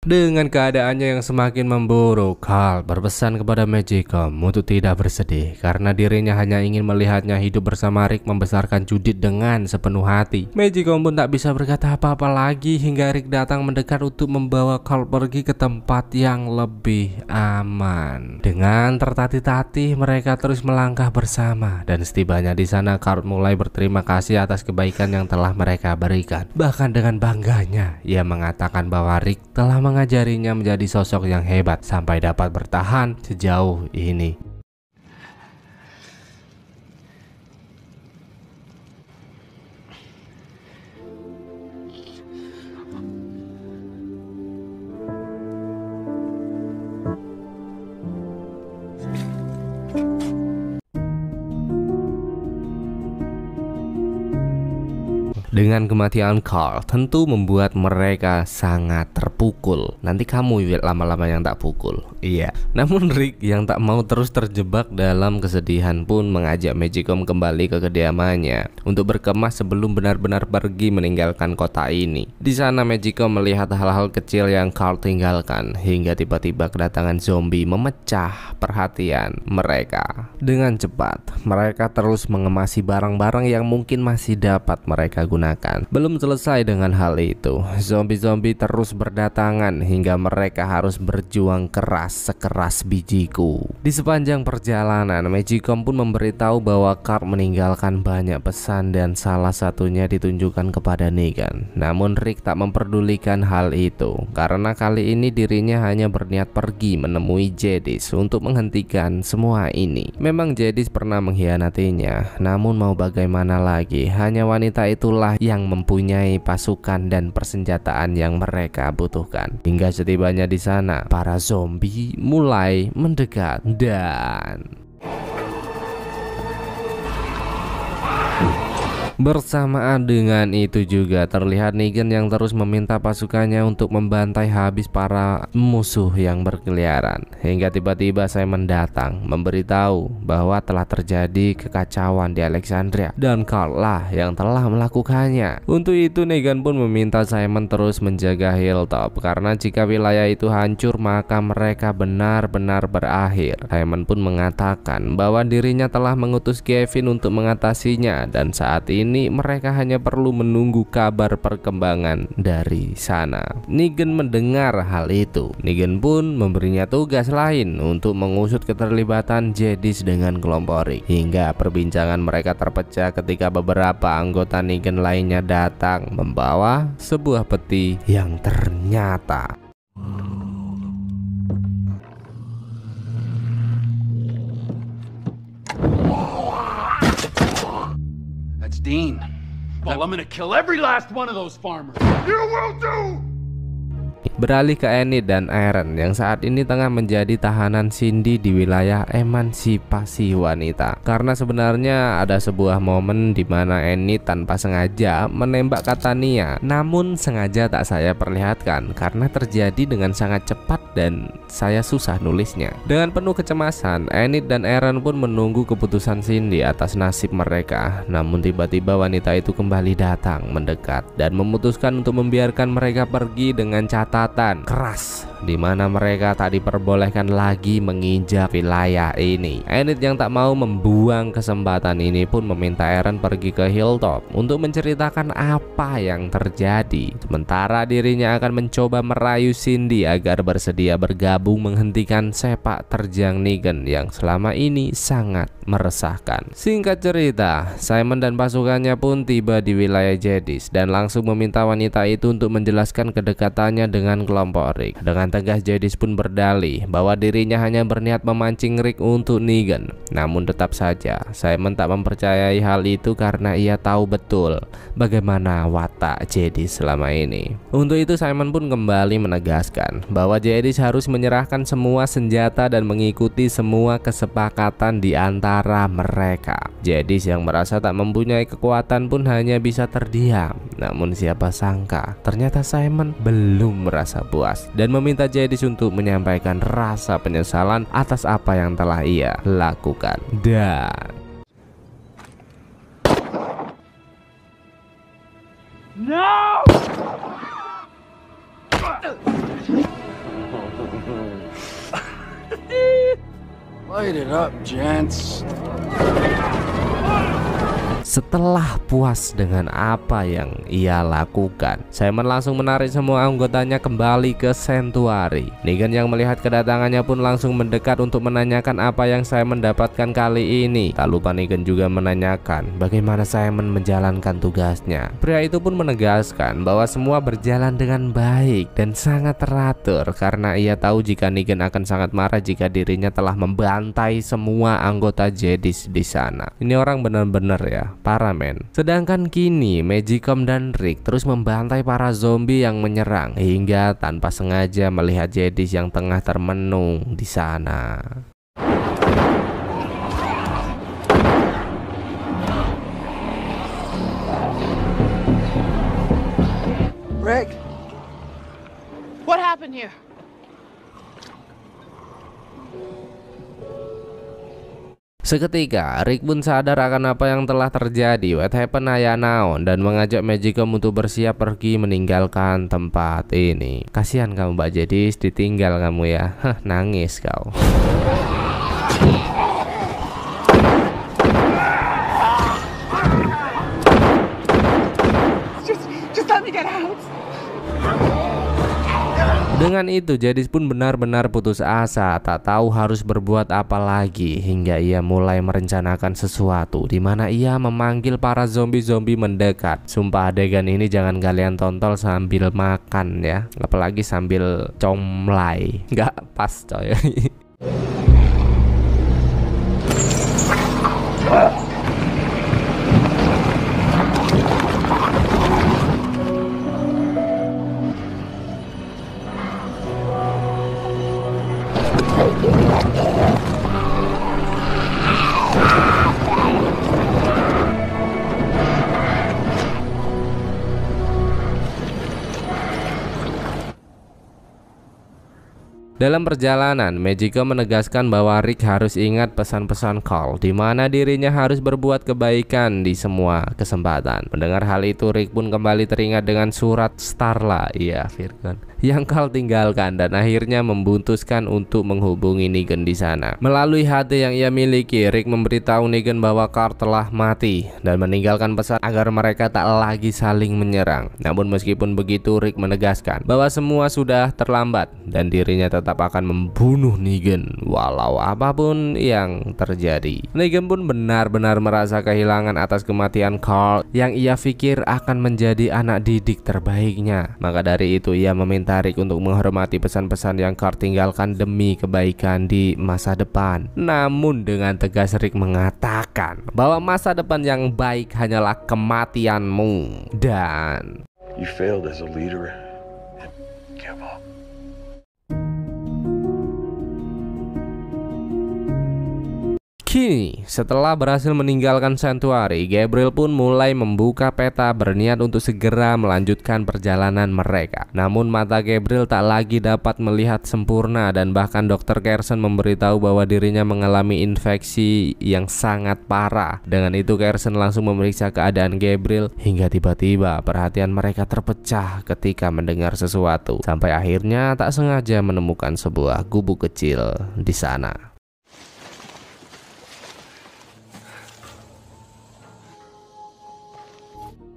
dengan keadaannya yang semakin memburuk, Carl berpesan kepada Magicom untuk tidak bersedih karena dirinya hanya ingin melihatnya hidup bersama Rick membesarkan Judith dengan sepenuh hati. Magicom pun tak bisa berkata apa-apa lagi hingga Rick datang mendekat untuk membawa Carl pergi ke tempat yang lebih aman. Dengan tertatih-tatih mereka terus melangkah bersama dan setibanya di sana Carl mulai berterima kasih atas kebaikan yang telah mereka berikan. Bahkan dengan bangganya ia mengatakan bahwa Rick telah mengajarinya menjadi sosok yang hebat sampai dapat bertahan sejauh ini. Dengan kematian Carl tentu membuat mereka sangat terpukul. Nanti kamu lama-lama yang tak pukul. Iya. Namun Rick yang tak mau terus terjebak dalam kesedihan pun mengajak Magicom kembali ke kediamannya untuk berkemas sebelum benar-benar pergi meninggalkan kota ini. Di sana Magicom melihat hal-hal kecil yang Carl tinggalkan hingga tiba-tiba kedatangan zombie memecah perhatian mereka. Dengan cepat mereka terus mengemasi barang-barang yang mungkin masih dapat mereka gunakan. Belum selesai dengan hal itu, zombie-zombie terus berdatangan hingga mereka harus berjuang keras sekeras bijiku. Di sepanjang perjalanan, Magicom pun memberitahu bahwa Carl meninggalkan banyak pesan dan salah satunya ditunjukkan kepada Negan. Namun Rick tak memperdulikan hal itu karena kali ini dirinya hanya berniat pergi menemui Jadis untuk menghentikan semua ini. Memang Jadis pernah mengkhianatinya, namun mau bagaimana lagi, hanya wanita itulah yang mempunyai pasukan dan persenjataan yang mereka butuhkan. Hingga setibanya di sana, para zombie mulai mendekat dan bersamaan dengan itu juga terlihat Negan yang terus meminta pasukannya untuk membantai habis para musuh yang berkeliaran. Hingga tiba-tiba Simon datang memberitahu bahwa telah terjadi kekacauan di Alexandria dan Carl lah yang telah melakukannya. Untuk itu Negan pun meminta Simon terus menjaga Hilltop karena jika wilayah itu hancur maka mereka benar-benar berakhir. Simon pun mengatakan bahwa dirinya telah mengutus Gavin untuk mengatasinya dan saat ini mereka hanya perlu menunggu kabar perkembangan dari sana. Negan mendengar hal itu. Negan pun memberinya tugas lain untuk mengusut keterlibatan Jadis dengan kelompok Rick. Hingga perbincangan mereka terpecah ketika beberapa anggota Negan lainnya datang membawa sebuah peti yang ternyata Dean. Well, I'm gonna kill every last one of those farmers. You will do! beralih ke Enid dan Aaron yang saat ini tengah menjadi tahanan Cindy di wilayah emansipasi wanita. Karena sebenarnya ada sebuah momen di mana Enid tanpa sengaja menembak Katania, namun sengaja tak saya perlihatkan karena terjadi dengan sangat cepat dan saya susah nulisnya. Dengan penuh kecemasan, Enid dan Aaron pun menunggu keputusan Cindy atas nasib mereka. Namun tiba-tiba wanita itu kembali datang mendekat dan memutuskan untuk membiarkan mereka pergi dengan catatan keras di mana mereka tak diperbolehkan lagi menginjak wilayah ini. Enid yang tak mau membuang kesempatan ini pun meminta Aaron pergi ke Hilltop untuk menceritakan apa yang terjadi. Sementara dirinya akan mencoba merayu Cindy agar bersedia bergabung menghentikan sepak terjang Negan yang selama ini sangat meresahkan. Singkat cerita, Simon dan pasukannya pun tiba di wilayah Jedis dan langsung meminta wanita itu untuk menjelaskan kedekatannya dengan kelompok Rick. Dengan tegas Jedis pun berdalih bahwa dirinya hanya berniat memancing Rick untuk Negan. Namun tetap saja Simon tak mempercayai hal itu karena ia tahu betul bagaimana watak Jedis selama ini. Untuk itu Simon pun kembali menegaskan bahwa Jedis harus menyerahkan semua senjata dan mengikuti semua kesepakatan di antara mereka. Jedis yang merasa tak mempunyai kekuatan pun hanya bisa terdiam. Namun siapa sangka ternyata Simon belum merasa puas dan meminta Jedis untuk menyampaikan rasa penyesalan atas apa yang telah ia lakukan. Dan No! Light it up, gents. setelah puas dengan apa yang ia lakukan, Simon langsung menarik semua anggotanya kembali ke Sanctuary. Negan yang melihat kedatangannya pun langsung mendekat untuk menanyakan apa yang Simon dapatkan kali ini. Tak lupa Negan juga menanyakan bagaimana Simon menjalankan tugasnya. Pria itu pun menegaskan bahwa semua berjalan dengan baik dan sangat teratur karena ia tahu jika Negan akan sangat marah jika dirinya telah membantai semua anggota Jedis di sana. Ini orang benar-benar ya parah men. Sedangkan kini Magicom dan Rick terus membantai para zombie yang menyerang hingga tanpa sengaja melihat Jedis yang tengah termenung di sana. Rick, what happened here? Seketika Rick pun sadar akan apa yang telah terjadi, what happened aya naon, dan mengajak Magicom untuk bersiap pergi meninggalkan tempat ini. Kasihan kamu Mbak Jedis, ditinggal kamu ya. Nangis kau. Just let me get out. Dengan itu Jedis pun benar-benar putus asa, tak tahu harus berbuat apa lagi hingga ia mulai merencanakan sesuatu di mana ia memanggil para zombie-zombie mendekat. Sumpah adegan ini jangan kalian tonton sambil makan ya, apalagi sambil comlai, nggak pas coy. Dalam perjalanan, Magicom menegaskan bahwa Rick harus ingat pesan-pesan Carl, di mana dirinya harus berbuat kebaikan di semua kesempatan. Mendengar hal itu, Rick pun kembali teringat dengan surat Starla, iya Virgon, yang Carl tinggalkan dan akhirnya memutuskan untuk menghubungi Negan di sana. Melalui HD yang ia miliki, Rick memberitahu Negan bahwa Carl telah mati dan meninggalkan pesan agar mereka tak lagi saling menyerang. Namun meskipun begitu, Rick menegaskan bahwa semua sudah terlambat dan dirinya tetap akan membunuh Negan walau apapun yang terjadi. Negan pun benar-benar merasa kehilangan atas kematian Carl yang ia pikir akan menjadi anak didik terbaiknya. Maka dari itu ia meminta Rick untuk menghormati pesan-pesan yang Carl tinggalkan demi kebaikan di masa depan. Namun dengan tegas Rick mengatakan bahwa masa depan yang baik hanyalah kematianmu dan You failed as a leader and give up. Kini, setelah berhasil meninggalkan Sanctuary, Gabriel pun mulai membuka peta berniat untuk segera melanjutkan perjalanan mereka. Namun mata Gabriel tak lagi dapat melihat sempurna dan bahkan Dr. Carson memberitahu bahwa dirinya mengalami infeksi yang sangat parah. Dengan itu Carson langsung memeriksa keadaan Gabriel hingga tiba-tiba perhatian mereka terpecah ketika mendengar sesuatu. Sampai akhirnya tak sengaja menemukan sebuah gubuk kecil di sana.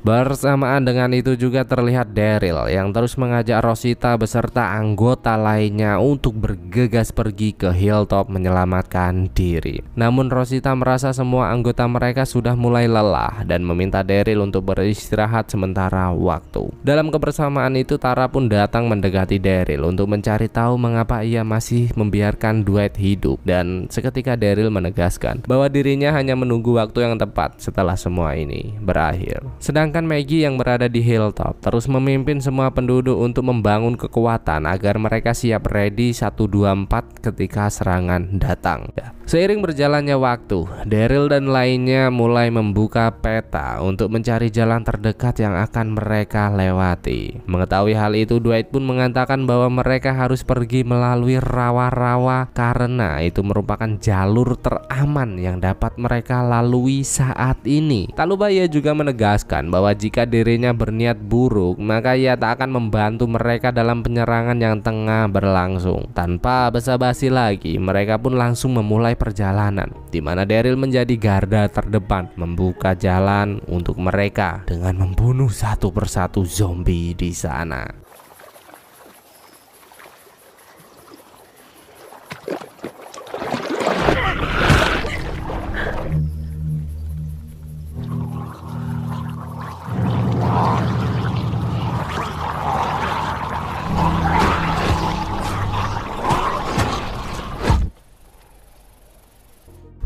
Bersamaan dengan itu juga terlihat Daryl yang terus mengajak Rosita beserta anggota lainnya untuk bergegas pergi ke hilltop menyelamatkan diri. Namun Rosita merasa semua anggota mereka sudah mulai lelah dan meminta Daryl untuk beristirahat sementara waktu. Dalam kebersamaan itu Tara pun datang mendekati Daryl untuk mencari tahu mengapa ia masih membiarkan Dwight hidup, dan seketika Daryl menegaskan bahwa dirinya hanya menunggu waktu yang tepat setelah semua ini berakhir. Sedangkan Maggie yang berada di hilltop terus memimpin semua penduduk untuk membangun kekuatan agar mereka siap ready 124 ketika serangan datang. Seiring berjalannya waktu, Daryl dan lainnya mulai membuka peta untuk mencari jalan terdekat yang akan mereka lewati. Mengetahui hal itu, Dwight pun mengatakan bahwa mereka harus pergi melalui rawa-rawa karena itu merupakan jalur teraman yang dapat mereka lalui saat ini. Tak lupa ia juga menegaskan bahwa jika dirinya berniat buruk, maka ia tak akan membantu mereka dalam penyerangan yang tengah berlangsung. Tanpa basa-basi lagi, mereka pun langsung memulai perjalanan, di mana Daryl menjadi garda terdepan, membuka jalan untuk mereka dengan membunuh satu persatu zombie di sana.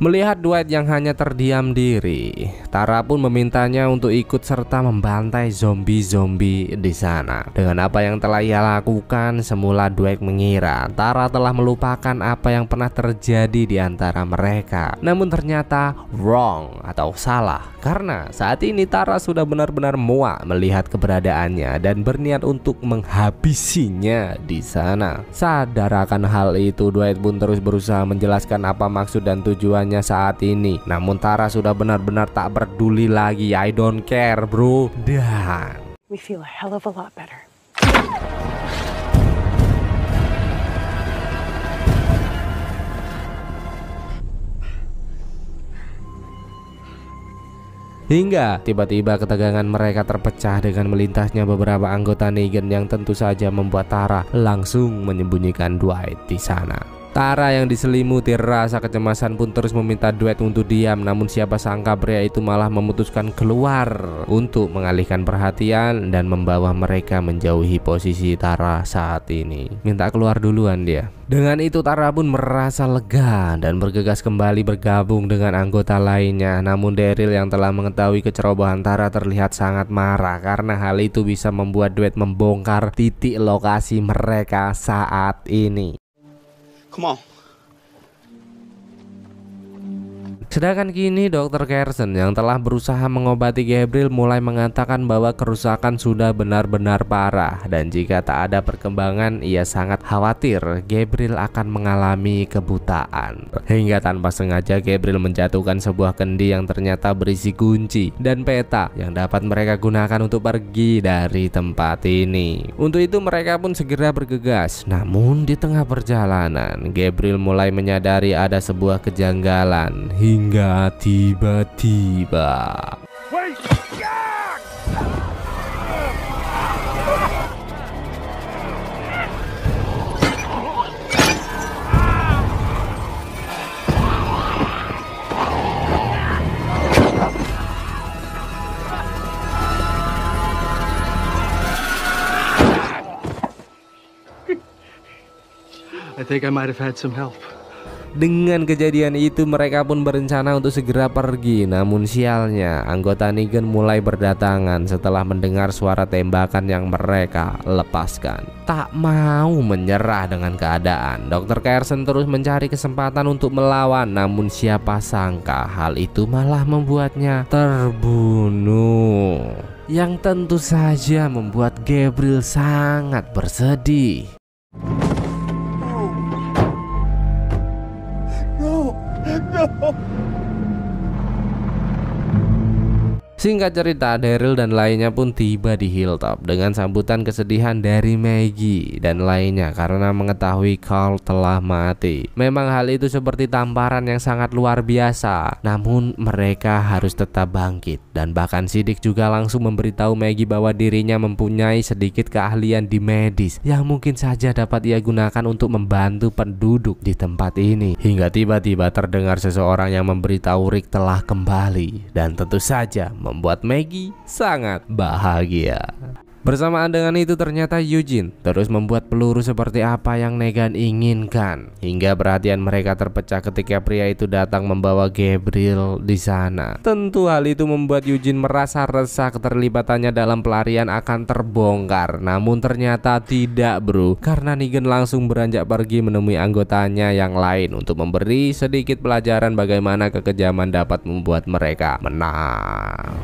Melihat Dwight yang hanya terdiam diri, Tara pun memintanya untuk ikut serta membantai zombie-zombie di sana. Dengan apa yang telah ia lakukan, semula Dwight mengira Tara telah melupakan apa yang pernah terjadi di antara mereka. Namun ternyata wrong atau salah, karena saat ini Tara sudah benar-benar muak melihat keberadaannya dan berniat untuk menghabisinya di sana. Sadar akan hal itu, Dwight pun terus berusaha menjelaskan apa maksud dan tujuannya saat ini. Namun Tara sudah benar-benar tak peduli lagi. I don't care, bro. Dan we feel a hell of a lot better. hingga tiba-tiba ketegangan mereka terpecah dengan melintasnya beberapa anggota Negan yang tentu saja membuat Tara langsung menyembunyikan Dwight di sana. Tara yang diselimuti rasa kecemasan pun terus meminta Dwight untuk diam, namun siapa sangka pria itu malah memutuskan keluar untuk mengalihkan perhatian dan membawa mereka menjauhi posisi Tara saat ini. Minta keluar duluan dia. Dengan itu Tara pun merasa lega dan bergegas kembali bergabung dengan anggota lainnya. Namun Daryl yang telah mengetahui kecerobohan Tara terlihat sangat marah karena hal itu bisa membuat Dwight membongkar titik lokasi mereka saat ini. Come on. Sedangkan kini Dr. Carson yang telah berusaha mengobati Gabriel mulai mengatakan bahwa kerusakan sudah benar-benar parah, dan jika tak ada perkembangan ia sangat khawatir Gabriel akan mengalami kebutaan. Hingga tanpa sengaja Gabriel menjatuhkan sebuah kendi yang ternyata berisi kunci dan peta yang dapat mereka gunakan untuk pergi dari tempat ini. Untuk itu mereka pun segera bergegas. Namun di tengah perjalanan Gabriel mulai menyadari ada sebuah kejanggalan hingga tiba-tiba I think I might have had some help. Dengan kejadian itu mereka pun berencana untuk segera pergi. Namun sialnya anggota Negan mulai berdatangan setelah mendengar suara tembakan yang mereka lepaskan. Tak mau menyerah dengan keadaan, Dr. Carson terus mencari kesempatan untuk melawan. Namun siapa sangka hal itu malah membuatnya terbunuh, yang tentu saja membuat Gabriel sangat bersedih. No. Singkat cerita, Daryl dan lainnya pun tiba di Hilltop dengan sambutan kesedihan dari Maggie dan lainnya karena mengetahui Carl telah mati. Memang hal itu seperti tamparan yang sangat luar biasa, namun mereka harus tetap bangkit. Dan bahkan Siddiq juga langsung memberitahu Maggie bahwa dirinya mempunyai sedikit keahlian di medis yang mungkin saja dapat ia gunakan untuk membantu penduduk di tempat ini. Hingga tiba-tiba terdengar seseorang yang memberitahu Rick telah kembali, dan tentu saja membuat Maggie sangat bahagia. Bersamaan dengan itu ternyata Eugene terus membuat peluru seperti apa yang Negan inginkan, hingga perhatian mereka terpecah ketika pria itu datang membawa Gabriel di sana. Tentu hal itu membuat Eugene merasa resah keterlibatannya dalam pelarian akan terbongkar. Namun ternyata tidak bro, karena Negan langsung beranjak pergi menemui anggotanya yang lain untuk memberi sedikit pelajaran bagaimana kekejaman dapat membuat mereka menang.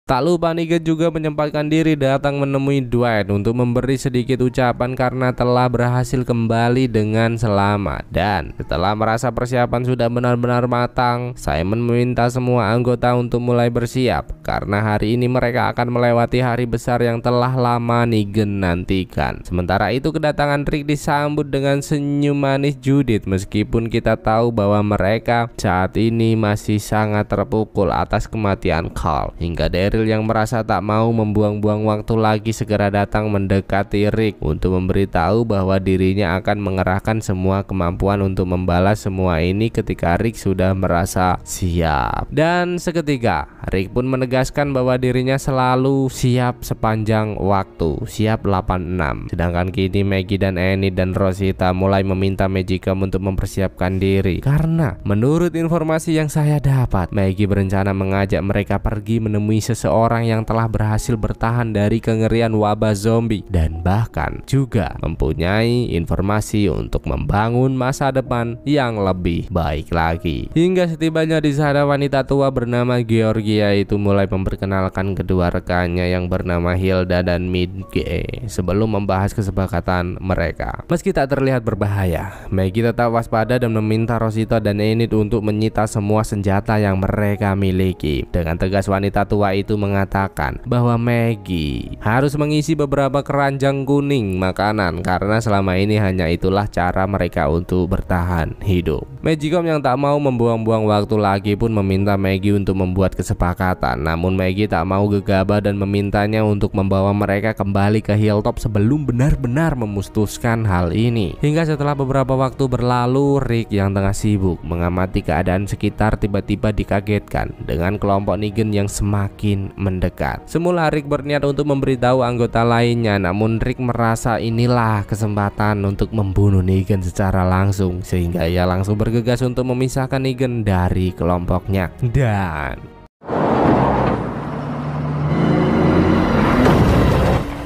Tak lupa Negan juga menyempatkan diri datang menemui Dwight untuk memberi sedikit ucapan karena telah berhasil kembali dengan selamat. Dan setelah merasa persiapan sudah benar-benar matang, Simon meminta semua anggota untuk mulai bersiap karena hari ini mereka akan melewati hari besar yang telah lama Negan nantikan. Sementara itu kedatangan Rick disambut dengan senyum manis Judith, meskipun kita tahu bahwa mereka saat ini masih sangat terpukul atas kematian Carl. Hingga Daryl yang merasa tak mau membuang-buang waktu lagi segera datang mendekati Rick untuk memberitahu bahwa dirinya akan mengerahkan semua kemampuan untuk membalas semua ini ketika Rick sudah merasa siap. Dan seketika Rick pun menegaskan bahwa dirinya selalu siap sepanjang waktu, siap 86. Sedangkan kini Maggie dan Annie dan Rosita mulai meminta Magicom untuk mempersiapkan diri, karena menurut informasi yang saya dapat, Maggie berencana mengajak mereka pergi menemui seorang yang telah berhasil bertahan dari kengerian wabah zombie dan bahkan juga mempunyai informasi untuk membangun masa depan yang lebih baik lagi. Hingga setibanya di sana, wanita tua bernama Georgia itu mulai memperkenalkan kedua rekannya yang bernama Hilda dan Midge sebelum membahas kesepakatan mereka. Meski tak terlihat berbahaya, Maggie tetap waspada dan meminta Rosita dan Enid untuk menyita semua senjata yang mereka miliki. Dengan tegas wanita tua itu mengatakan bahwa Maggie harus mengisi beberapa keranjang kuning makanan karena selama ini hanya itulah cara mereka untuk bertahan hidup. Magicom yang tak mau membuang-buang waktu lagi pun meminta Maggie untuk membuat kesepakatan. Namun Maggie tak mau gegabah dan memintanya untuk membawa mereka kembali ke Hilltop sebelum benar-benar memutuskan hal ini. Hingga setelah beberapa waktu berlalu, Rick yang tengah sibuk mengamati keadaan sekitar tiba-tiba dikagetkan dengan kelompok Negan yang semakin mendekat. Semula Rick berniat untuk memberitahu anggota lainnya, namun Rick merasa inilah kesempatan untuk membunuh Negan secara langsung, sehingga ia langsung bergegas untuk memisahkan Negan dari kelompoknya. Dan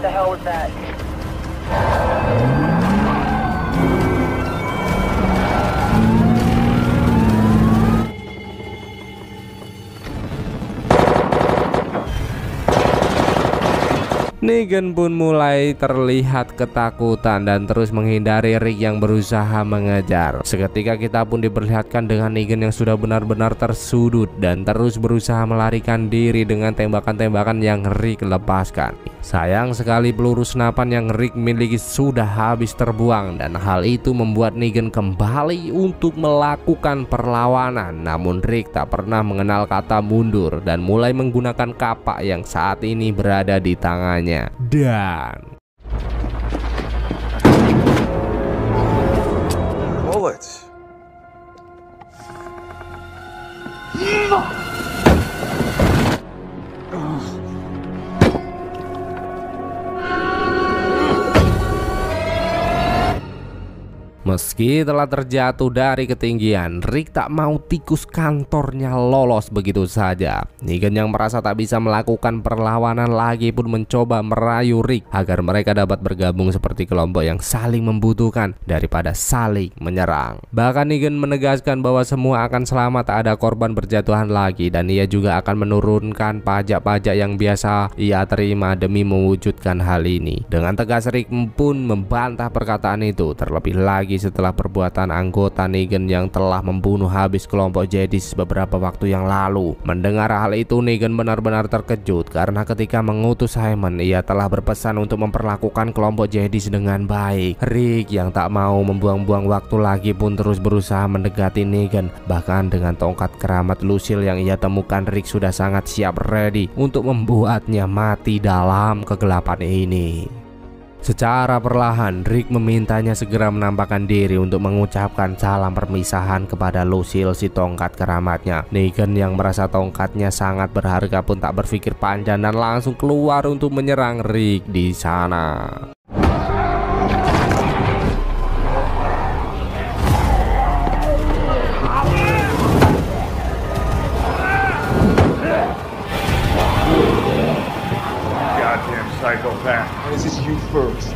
The hell was that? Negan pun mulai terlihat ketakutan dan terus menghindari Rick yang berusaha mengejar. Seketika kita pun diperlihatkan dengan Negan yang sudah benar-benar tersudut dan terus berusaha melarikan diri dengan tembakan-tembakan yang Rick lepaskan. Sayang sekali peluru senapan yang Rick miliki sudah habis terbuang, dan hal itu membuat Negan kembali untuk melakukan perlawanan. Namun Rick tak pernah mengenal kata mundur dan mulai menggunakan kapak yang saat ini berada di tangannya. Dan Bullets. Meski telah terjatuh dari ketinggian, Rick tak mau tikus kantornya lolos begitu saja. Negan yang merasa tak bisa melakukan perlawanan lagi pun mencoba merayu Rick agar mereka dapat bergabung seperti kelompok yang saling membutuhkan daripada saling menyerang. Bahkan Negan menegaskan bahwa semua akan selamat, tak ada korban berjatuhan lagi, dan ia juga akan menurunkan pajak-pajak yang biasa ia terima demi mewujudkan hal ini. Dengan tegas Rick pun membantah perkataan itu, terlebih lagi setelah perbuatan anggota Negan yang telah membunuh habis kelompok Jedis beberapa waktu yang lalu. Mendengar hal itu, Negan benar-benar terkejut karena ketika mengutus Simon, ia telah berpesan untuk memperlakukan kelompok Jedis dengan baik. Rick yang tak mau membuang-buang waktu lagi pun terus berusaha mendekati Negan. Bahkan dengan tongkat keramat Lucille yang ia temukan, Rick sudah sangat siap ready untuk membuatnya mati dalam kegelapan ini. Secara perlahan, Rick memintanya segera menampakkan diri untuk mengucapkan salam permisahan kepada Lucille, si tongkat keramatnya. Negan yang merasa tongkatnya sangat berharga pun tak berpikir panjang dan langsung keluar untuk menyerang Rick di sana. Goddamn psychopath. This is you first.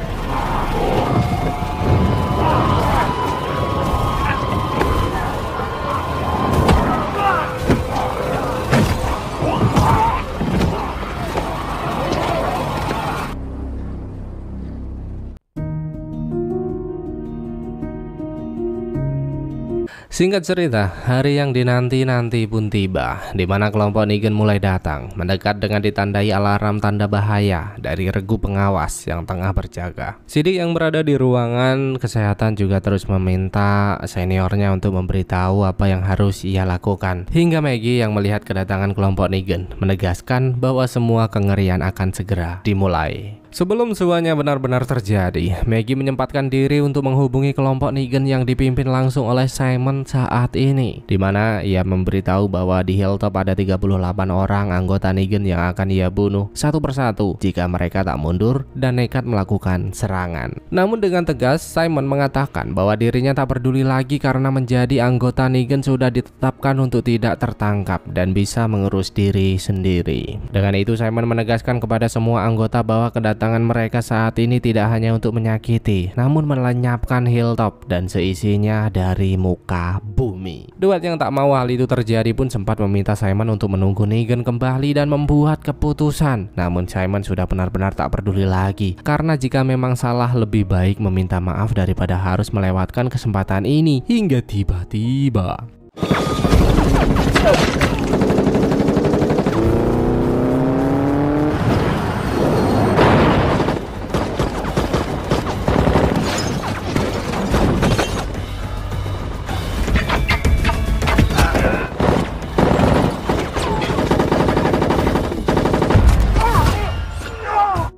Singkat cerita, hari yang dinanti-nanti pun tiba, di mana kelompok Negan mulai datang, mendekat dengan ditandai alarm tanda bahaya dari regu pengawas yang tengah berjaga. Sidik yang berada di ruangan kesehatan juga terus meminta seniornya untuk memberitahu apa yang harus ia lakukan. Hingga Maggie yang melihat kedatangan kelompok Negan menegaskan bahwa semua kengerian akan segera dimulai. Sebelum semuanya benar-benar terjadi, Maggie menyempatkan diri untuk menghubungi kelompok Negan yang dipimpin langsung oleh Simon saat ini, di mana ia memberitahu bahwa di Hilltop ada 38 orang anggota Negan yang akan ia bunuh satu persatu jika mereka tak mundur dan nekat melakukan serangan. Namun dengan tegas, Simon mengatakan bahwa dirinya tak peduli lagi karena menjadi anggota Negan sudah ditetapkan untuk tidak tertangkap dan bisa mengurus diri sendiri. Dengan itu, Simon menegaskan kepada semua anggota bahwa kedatangan mereka saat ini tidak hanya untuk menyakiti, namun melenyapkan Hilltop dan seisinya dari muka bumi. Duet yang tak mau hal itu terjadi pun sempat meminta Simon untuk menunggu Negan kembali dan membuat keputusan. Namun Simon sudah benar-benar tak peduli lagi, karena jika memang salah lebih baik meminta maaf daripada harus melewatkan kesempatan ini. Hingga tiba-tiba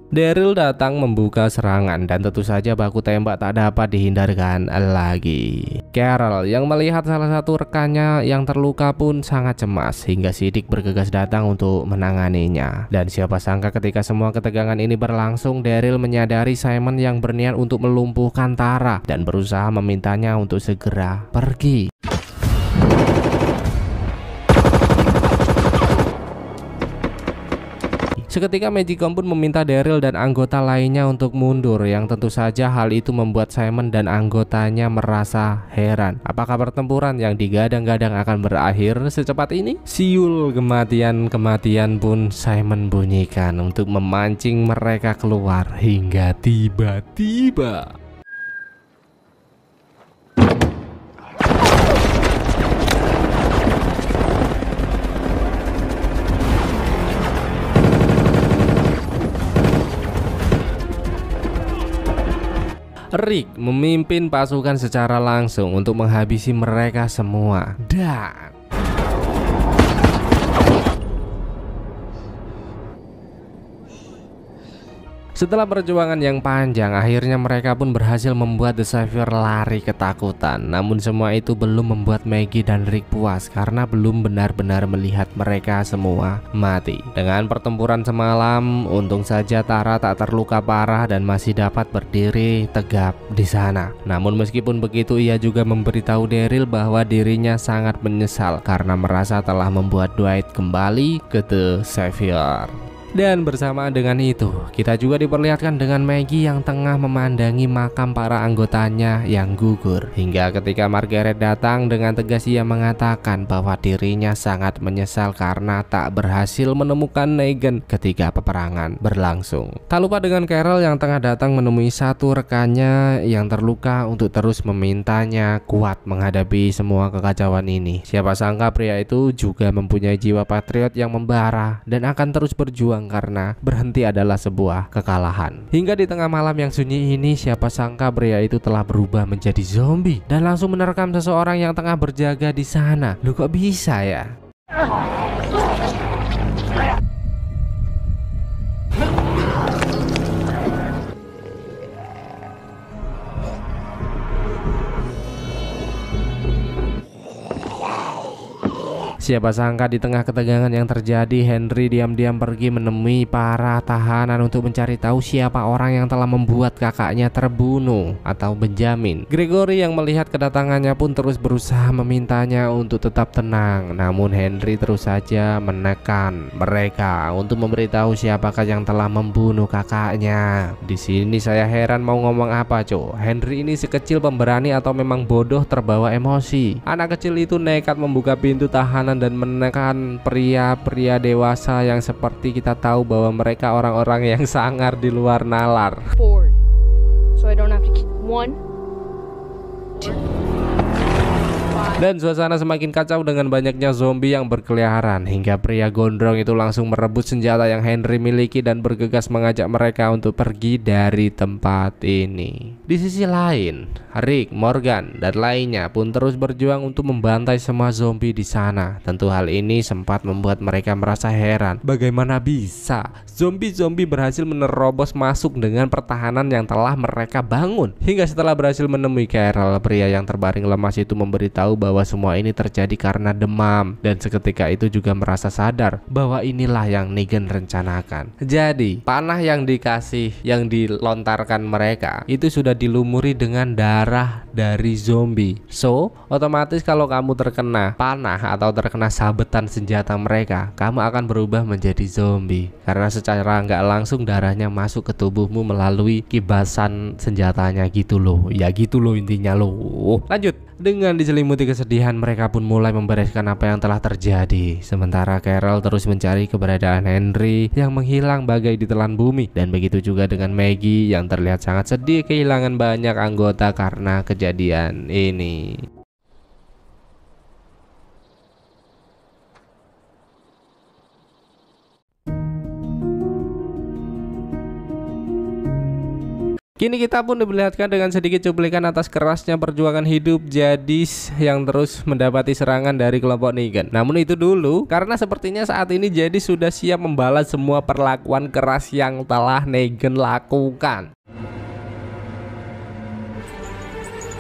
Daryl datang membuka serangan dan tentu saja baku tembak tak dapat dihindarkan lagi. Carol yang melihat salah satu rekannya yang terluka pun sangat cemas hingga Sidik bergegas datang untuk menanganinya. Dan siapa sangka ketika semua ketegangan ini berlangsung, Daryl menyadari Simon yang berniat untuk melumpuhkan Tara dan berusaha memintanya untuk segera pergi. Seketika Magicom pun meminta Daryl dan anggota lainnya untuk mundur, yang tentu saja hal itu membuat Simon dan anggotanya merasa heran. Apakah pertempuran yang digadang-gadang akan berakhir secepat ini? Siul kematian pun Simon bunyikan untuk memancing mereka keluar hingga tiba-tiba Rick memimpin pasukan secara langsung untuk menghabisi mereka semua. Dan Setelah perjuangan yang panjang, akhirnya mereka pun berhasil membuat The Savior lari ketakutan. Namun semua itu belum membuat Maggie dan Rick puas karena belum benar-benar melihat mereka semua mati. Dengan pertempuran semalam, untung saja Tara tak terluka parah dan masih dapat berdiri tegap di sana. Namun meskipun begitu, ia juga memberitahu Daryl bahwa dirinya sangat menyesal karena merasa telah membuat Dwight kembali ke The Savior. Dan bersamaan dengan itu, kita juga diperlihatkan dengan Maggie yang tengah memandangi makam para anggotanya yang gugur. Hingga ketika Margaret datang, dengan tegas ia mengatakan bahwa dirinya sangat menyesal karena tak berhasil menemukan Negan ketika peperangan berlangsung. Tak lupa dengan Carol yang tengah datang menemui satu rekannya yang terluka untuk terus memintanya kuat menghadapi semua kekacauan ini. Siapa sangka pria itu juga mempunyai jiwa patriot yang membara dan akan terus berjuang karena berhenti adalah sebuah kekalahan. Hingga di tengah malam yang sunyi ini, siapa sangka pria itu telah berubah menjadi zombie dan langsung menerkam seseorang yang tengah berjaga di sana. Loh, kok bisa ya? Siapa sangka di tengah ketegangan yang terjadi, Henry diam-diam pergi menemui para tahanan untuk mencari tahu siapa orang yang telah membuat kakaknya terbunuh atau Benjamin. Gregory yang melihat kedatangannya pun terus berusaha memintanya untuk tetap tenang. Namun Henry terus saja menekan mereka untuk memberitahu siapakah yang telah membunuh kakaknya. Di sini saya heran mau ngomong apa, Cok. Henry ini sekecil pemberani atau memang bodoh terbawa emosi? Anak kecil itu nekat membuka pintu tahanan dan menekan pria-pria dewasa yang seperti kita tahu bahwa mereka orang-orang yang sangar di luar nalar. Forward, so I don't have to keep 1, 2. Dan suasana semakin kacau dengan banyaknya zombie yang berkeliaran, hingga pria gondrong itu langsung merebut senjata yang Henry miliki dan bergegas mengajak mereka untuk pergi dari tempat ini. Di sisi lain, Rick, Morgan, dan lainnya pun terus berjuang untuk membantai semua zombie di sana. Tentu hal ini sempat membuat mereka merasa heran, bagaimana bisa zombie-zombie berhasil menerobos masuk dengan pertahanan yang telah mereka bangun. Hingga setelah berhasil menemui Carol, pria yang terbaring lemas itu memberitahu bahwa semua ini terjadi karena demam, dan seketika itu juga merasa sadar bahwa inilah yang Negan rencanakan. Jadi panah yang dilontarkan mereka itu sudah dilumuri dengan darah dari zombie. So otomatis kalau kamu terkena panah atau terkena sabetan senjata mereka, kamu akan berubah menjadi zombie karena secara nggak langsung darahnya masuk ke tubuhmu melalui kibasan senjatanya gitu loh. Ya gitu loh intinya loh. Lanjut. Dengan diselimuti kesedihan, mereka pun mulai membereskan apa yang telah terjadi. Sementara Carol terus mencari keberadaan Henry yang menghilang bagai ditelan bumi. Dan begitu juga dengan Maggie yang terlihat sangat sedih kehilangan banyak anggota karena kejadian ini. Kini kita pun diperlihatkan dengan sedikit cuplikan atas kerasnya perjuangan hidup Jadis yang terus mendapati serangan dari kelompok Negan. Namun itu dulu, karena sepertinya saat ini Jadis sudah siap membalas semua perlakuan keras yang telah Negan lakukan.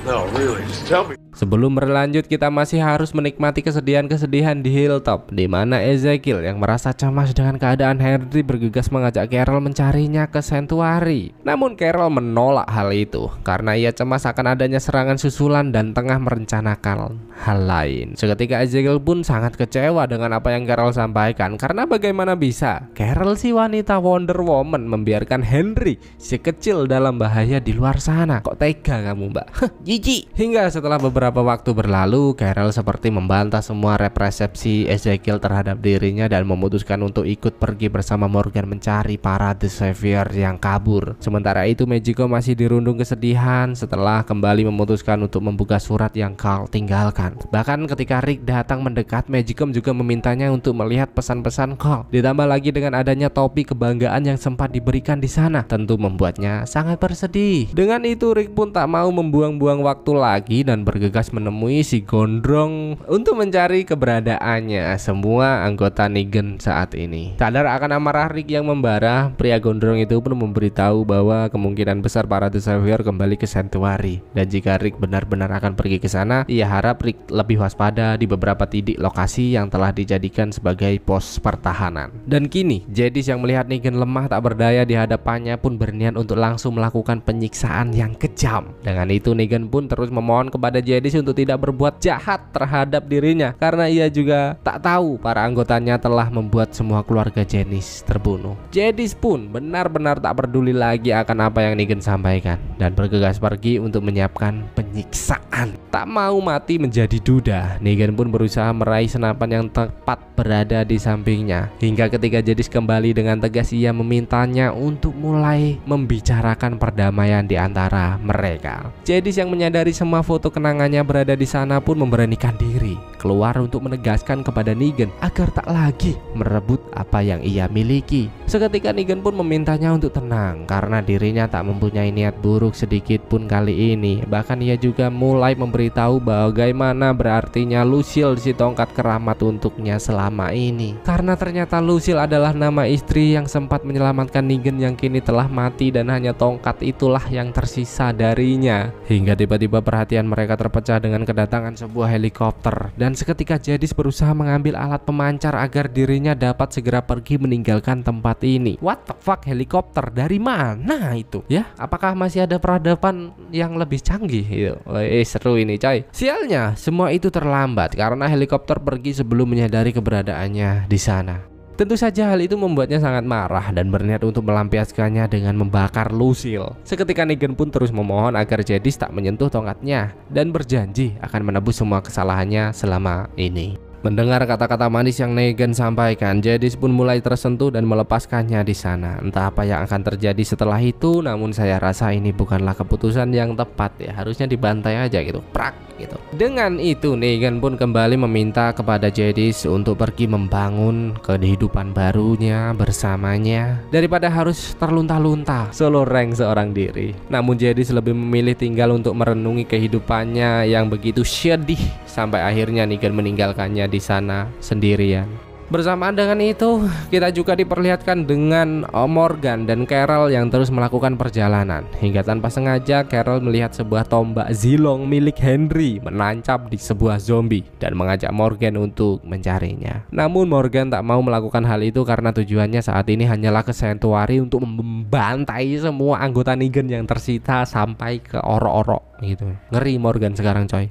No, really, just tell me. Sebelum berlanjut, kita masih harus menikmati kesedihan-kesedihan di Hilltop, di mana Ezekiel yang merasa cemas dengan keadaan Henry bergegas mengajak Carol mencarinya ke Sanctuary. Namun Carol menolak hal itu karena ia cemas akan adanya serangan susulan dan tengah merencanakan hal lain. Seketika Ezekiel pun sangat kecewa dengan apa yang Carol sampaikan, karena bagaimana bisa Carol si wanita Wonder Woman membiarkan Henry si kecil dalam bahaya di luar sana. Kok tega kamu, Mbak? Jijik. Hingga setelah beberapa waktu berlalu, Carol seperti membantah semua represepsi Ezekiel terhadap dirinya dan memutuskan untuk ikut pergi bersama Morgan mencari para The Savior yang kabur. Sementara itu Magico masih dirundung kesedihan setelah kembali memutuskan untuk membuka surat yang Carl tinggalkan. Bahkan ketika Rick datang mendekat, Magico juga memintanya untuk melihat pesan-pesan Carl. Ditambah lagi dengan adanya topi kebanggaan yang sempat diberikan di sana, tentu membuatnya sangat bersedih. Dengan itu Rick pun tak mau membuang-buang waktu lagi dan bergegas bergegas menemui si Gondrong untuk mencari keberadaannya semua anggota Negan saat ini. Sadar akan amarah Rick yang membara, pria Gondrong itu pun memberitahu bahwa kemungkinan besar para The Savior kembali ke Sanctuary, dan jika Rick benar-benar akan pergi ke sana, ia harap Rick lebih waspada di beberapa titik lokasi yang telah dijadikan sebagai pos pertahanan. Dan kini Jadis yang melihat Negan lemah tak berdaya di hadapannya pun berniat untuk langsung melakukan penyiksaan yang kejam. Dengan itu Negan pun terus memohon kepada Jadis untuk tidak berbuat jahat terhadap dirinya, karena ia juga tak tahu para anggotanya telah membuat semua keluarga Jadis terbunuh. Jadis pun benar-benar tak peduli lagi akan apa yang Negan sampaikan dan bergegas pergi untuk menyiapkan penyiksaan. Tak mau mati menjadi duda, Negan pun berusaha meraih senapan yang tepat berada di sampingnya, hingga ketika Jadis kembali dengan tegas ia memintanya untuk mulai membicarakan perdamaian di antara mereka. Jadis yang menyadari semua foto kenangannya berada di sana pun memberanikan diri keluar untuk menegaskan kepada Negan agar tak lagi merebut apa yang ia miliki. Seketika Negan pun memintanya untuk tenang karena dirinya tak mempunyai niat buruk sedikit pun kali ini. Bahkan ia juga mulai memberitahu bagaimana berartinya Lucille si tongkat keramat untuknya selama ini, karena ternyata Lucille adalah nama istri yang sempat menyelamatkan Negan yang kini telah mati, dan hanya tongkat itulah yang tersisa darinya. Hingga tiba-tiba perhatian mereka terpecah dengan kedatangan sebuah helikopter, dan seketika Jadis berusaha mengambil alat pemancar agar dirinya dapat segera pergi meninggalkan tempat ini. What the fuck, helikopter dari mana itu? Ya, apakah masih ada peradaban yang lebih canggih? Seru ini coy. Sialnya, semua itu terlambat karena helikopter pergi sebelum menyadari keberadaannya di sana. Tentu saja hal itu membuatnya sangat marah dan berniat untuk melampiaskannya dengan membakar Lucille. Seketika Negan pun terus memohon agar Jadis tak menyentuh tongkatnya dan berjanji akan menebus semua kesalahannya selama ini. Mendengar kata-kata manis yang Negan sampaikan, Jadis pun mulai tersentuh dan melepaskannya di sana. Entah apa yang akan terjadi setelah itu, namun saya rasa ini bukanlah keputusan yang tepat ya. Harusnya dibantai aja gitu, prak gitu. Dengan itu Negan pun kembali meminta kepada Jadis untuk pergi membangun kehidupan barunya bersamanya daripada harus terlunta-lunta solo rank seorang diri. Namun Jadis lebih memilih tinggal untuk merenungi kehidupannya yang begitu sedih sampai akhirnya Negan meninggalkannya di sana sendirian. Bersamaan dengan itu, kita juga diperlihatkan dengan Morgan dan Carol yang terus melakukan perjalanan. Hingga tanpa sengaja Carol melihat sebuah tombak Zilong milik Henry menancap di sebuah zombie dan mengajak Morgan untuk mencarinya. Namun Morgan tak mau melakukan hal itu karena tujuannya saat ini hanyalah ke Sanctuary untuk membantai semua anggota Negan yang tersisa sampai ke orok-orok gitu. Ngeri Morgan sekarang coy.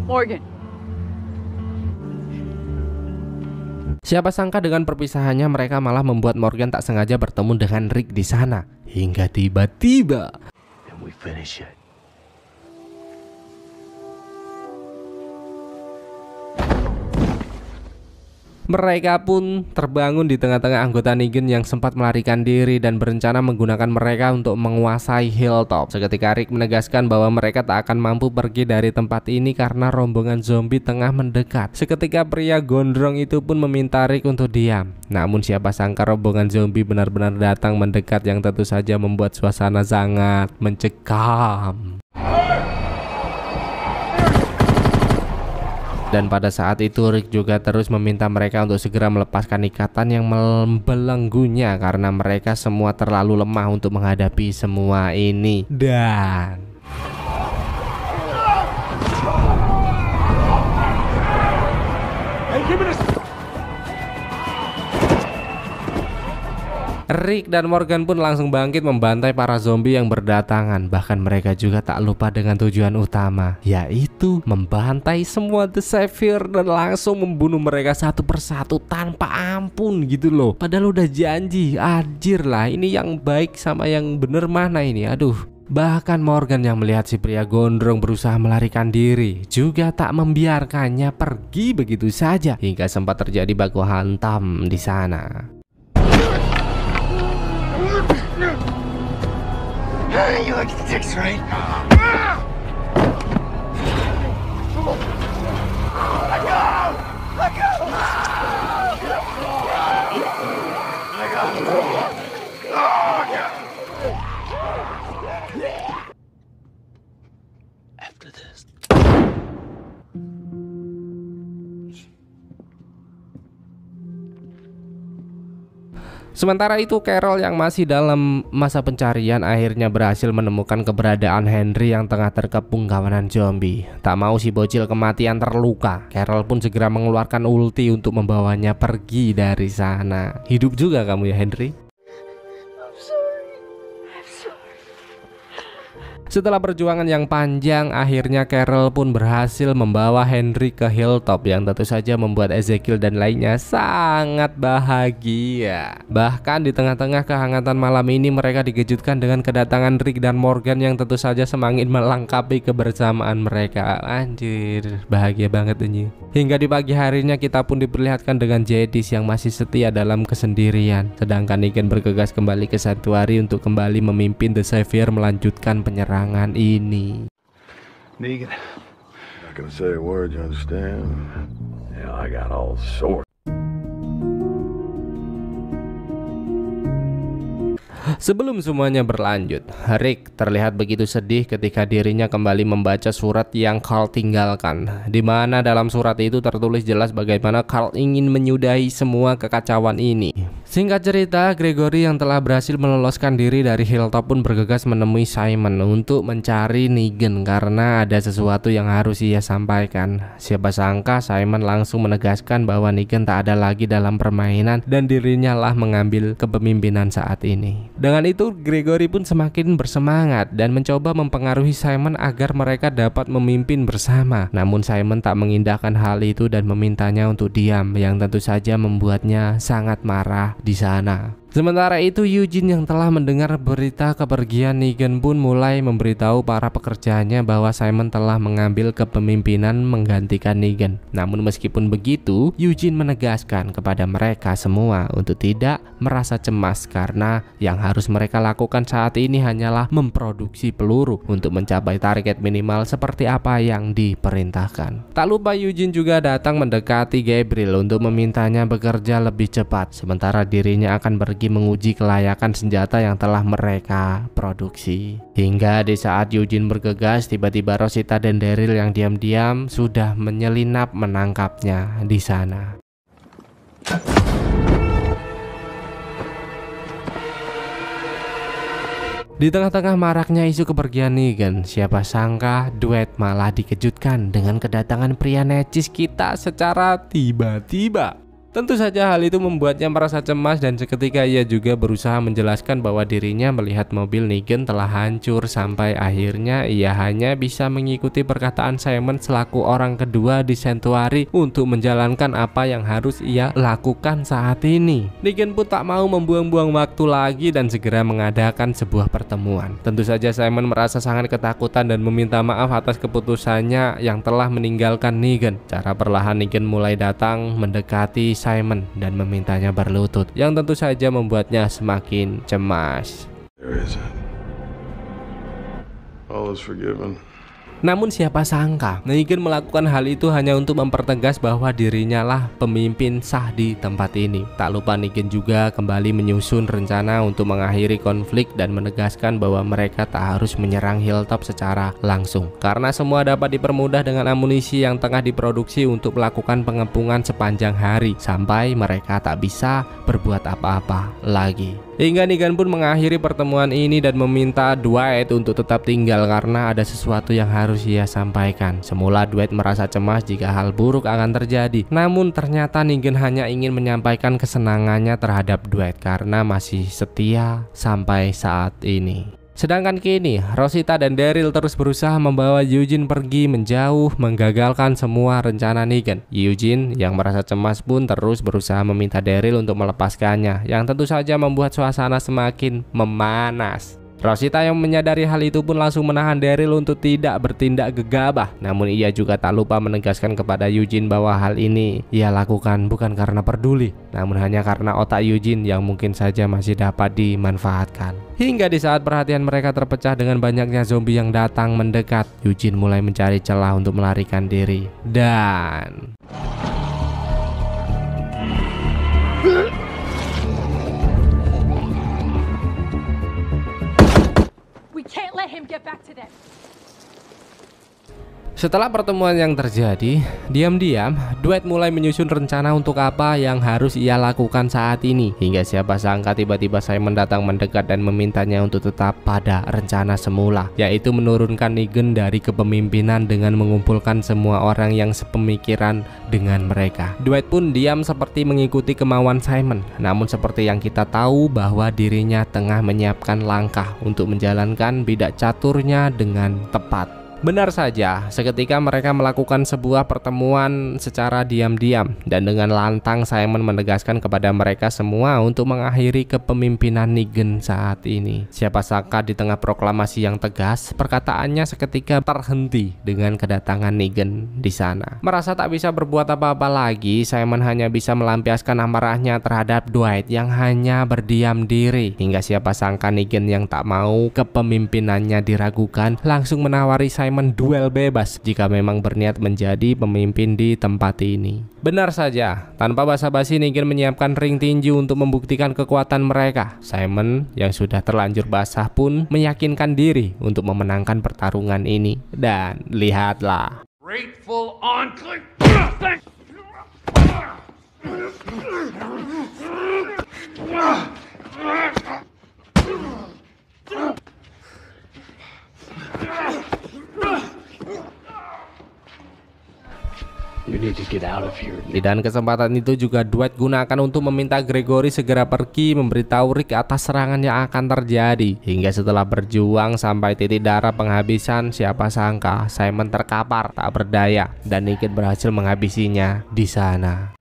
Morgan. Siapa sangka dengan perpisahannya mereka malah membuat Morgan tak sengaja bertemu dengan Rick di sana. Hingga tiba-tiba And we finish it. mereka pun terbangun di tengah-tengah anggota Negan yang sempat melarikan diri dan berencana menggunakan mereka untuk menguasai Hilltop. Seketika Rick menegaskan bahwa mereka tak akan mampu pergi dari tempat ini karena rombongan zombie tengah mendekat. Seketika pria gondrong itu pun meminta Rick untuk diam. Namun siapa sangka rombongan zombie benar-benar datang mendekat yang tentu saja membuat suasana sangat mencekam. Dan pada saat itu Rick juga terus meminta mereka untuk segera melepaskan ikatan yang membelenggunya karena mereka semua terlalu lemah untuk menghadapi semua ini. Dan Rick dan Morgan pun langsung bangkit membantai para zombie yang berdatangan. Bahkan mereka juga tak lupa dengan tujuan utama, yaitu membantai semua The Savior dan langsung membunuh mereka satu persatu tanpa ampun gitu loh. Padahal udah janji, anjir lah, ini yang baik sama yang bener mana ini, aduh. Bahkan Morgan yang melihat si pria gondrong berusaha melarikan diri juga tak membiarkannya pergi begitu saja, hingga sempat terjadi baku hantam di sana. You like sticks, right? Let go! Let go! Let go! Sementara itu Carol yang masih dalam masa pencarian akhirnya berhasil menemukan keberadaan Henry yang tengah terkepung kawanan zombie. Tak mau si bocil kematian terluka, Carol pun segera mengeluarkan ulti untuk membawanya pergi dari sana. Hidup juga kamu ya Henry? Setelah perjuangan yang panjang, akhirnya Carol pun berhasil membawa Henry ke hilltop yang tentu saja membuat Ezekiel dan lainnya sangat bahagia. Bahkan di tengah-tengah kehangatan malam ini mereka dikejutkan dengan kedatangan Rick dan Morgan yang tentu saja semakin melengkapi kebersamaan mereka. Anjir, bahagia banget ini. Hingga di pagi harinya kita pun diperlihatkan dengan Jedis yang masih setia dalam kesendirian. Sedangkan Negan bergegas kembali ke Sanctuary untuk kembali memimpin The Savior melanjutkan penyerangan ini. Negan, not gonna say a word, you understand? Yeah, I got all sorts. Sebelum semuanya berlanjut, Rick terlihat begitu sedih ketika dirinya kembali membaca surat yang Carl tinggalkan, di mana dalam surat itu tertulis jelas bagaimana Carl ingin menyudahi semua kekacauan ini. Singkat cerita, Gregory yang telah berhasil meloloskan diri dari hilltop pun bergegas menemui Simon untuk mencari Negan karena ada sesuatu yang harus ia sampaikan. Siapa sangka Simon langsung menegaskan bahwa Negan tak ada lagi dalam permainan dan dirinya lah mengambil kepemimpinan saat ini. Dengan itu Gregory pun semakin bersemangat dan mencoba mempengaruhi Simon agar mereka dapat memimpin bersama. Namun Simon tak mengindahkan hal itu dan memintanya untuk diam, yang tentu saja membuatnya sangat marah di sana. Sementara itu Eugene yang telah mendengar berita kepergian Negan pun mulai memberitahu para pekerjaannya bahwa Simon telah mengambil kepemimpinan menggantikan Negan. Namun meskipun begitu, Eugene menegaskan kepada mereka semua untuk tidak merasa cemas karena yang harus mereka lakukan saat ini hanyalah memproduksi peluru untuk mencapai target minimal seperti apa yang diperintahkan. Tak lupa Eugene juga datang mendekati Gabriel untuk memintanya bekerja lebih cepat, sementara dirinya akan pergi menguji kelayakan senjata yang telah mereka produksi. Hingga di saat Eugene bergegas, tiba-tiba Rosita dan Daryl yang diam-diam sudah menyelinap menangkapnya di sana. Di tengah-tengah maraknya isu kepergian Negan, siapa sangka Dwight malah dikejutkan dengan kedatangan pria necis kita secara tiba-tiba. Tentu saja hal itu membuatnya merasa cemas dan seketika ia juga berusaha menjelaskan bahwa dirinya melihat mobil Negan telah hancur sampai akhirnya ia hanya bisa mengikuti perkataan Simon selaku orang kedua di Sanctuary untuk menjalankan apa yang harus ia lakukan saat ini. Negan pun tak mau membuang-buang waktu lagi dan segera mengadakan sebuah pertemuan. Tentu saja Simon merasa sangat ketakutan dan meminta maaf atas keputusannya yang telah meninggalkan Negan. Cara perlahan Negan mulai datang mendekati Simon dan memintanya berlutut, yang tentu saja membuatnya semakin cemas. All is forgiven. Namun siapa sangka Negan melakukan hal itu hanya untuk mempertegas bahwa dirinya lah pemimpin sah di tempat ini. Tak lupa Negan juga kembali menyusun rencana untuk mengakhiri konflik dan menegaskan bahwa mereka tak harus menyerang hilltop secara langsung, karena semua dapat dipermudah dengan amunisi yang tengah diproduksi untuk melakukan pengepungan sepanjang hari sampai mereka tak bisa berbuat apa-apa lagi. Hingga Negan pun mengakhiri pertemuan ini dan meminta Dwight untuk tetap tinggal karena ada sesuatu yang harus ia sampaikan. Semula Dwight merasa cemas jika hal buruk akan terjadi, namun ternyata Negan hanya ingin menyampaikan kesenangannya terhadap Dwight karena masih setia sampai saat ini. Sedangkan kini Rosita dan Daryl terus berusaha membawa Eugene pergi menjauh, menggagalkan semua rencana Negan. Eugene yang merasa cemas pun terus berusaha meminta Daryl untuk melepaskannya, yang tentu saja membuat suasana semakin memanas. Rosita yang menyadari hal itu pun langsung menahan Daryl untuk tidak bertindak gegabah. Namun ia juga tak lupa menegaskan kepada Eugene bahwa hal ini ia lakukan bukan karena peduli, namun hanya karena otak Eugene yang mungkin saja masih dapat dimanfaatkan. Hingga di saat perhatian mereka terpecah dengan banyaknya zombie yang datang mendekat, Eugene mulai mencari celah untuk melarikan diri. Dan Setelah pertemuan yang terjadi, diam-diam Dwight mulai menyusun rencana untuk apa yang harus ia lakukan saat ini. Hingga siapa sangka tiba-tiba Simon datang mendekat dan memintanya untuk tetap pada rencana semula, yaitu menurunkan Negan dari kepemimpinan dengan mengumpulkan semua orang yang sepemikiran dengan mereka. Dwight pun diam seperti mengikuti kemauan Simon. Namun seperti yang kita tahu bahwa dirinya tengah menyiapkan langkah untuk menjalankan bidak caturnya dengan tepat. Benar saja, seketika mereka melakukan sebuah pertemuan secara diam-diam dan dengan lantang Simon menegaskan kepada mereka semua untuk mengakhiri kepemimpinan Negan saat ini. Siapa sangka di tengah proklamasi yang tegas, perkataannya seketika terhenti dengan kedatangan Negan di sana. Merasa tak bisa berbuat apa-apa lagi, Simon hanya bisa melampiaskan amarahnya terhadap Dwight yang hanya berdiam diri. Hingga siapa sangka Negan yang tak mau kepemimpinannya diragukan langsung menawari Simon duel bebas jika memang berniat menjadi pemimpin di tempat ini. Benar saja, tanpa basa-basi Negan menyiapkan ring tinju untuk membuktikan kekuatan mereka. Simon yang sudah terlanjur basah pun meyakinkan diri untuk memenangkan pertarungan ini. Dan lihatlah. Grateful enclave. You need to get out of here. Dan kesempatan itu juga Dwight gunakan untuk meminta Gregory segera pergi memberitahu Rick atas serangan yang akan terjadi. Hingga setelah berjuang sampai titik darah penghabisan, siapa sangka Simon terkapar tak berdaya dan Negan berhasil menghabisinya di sana.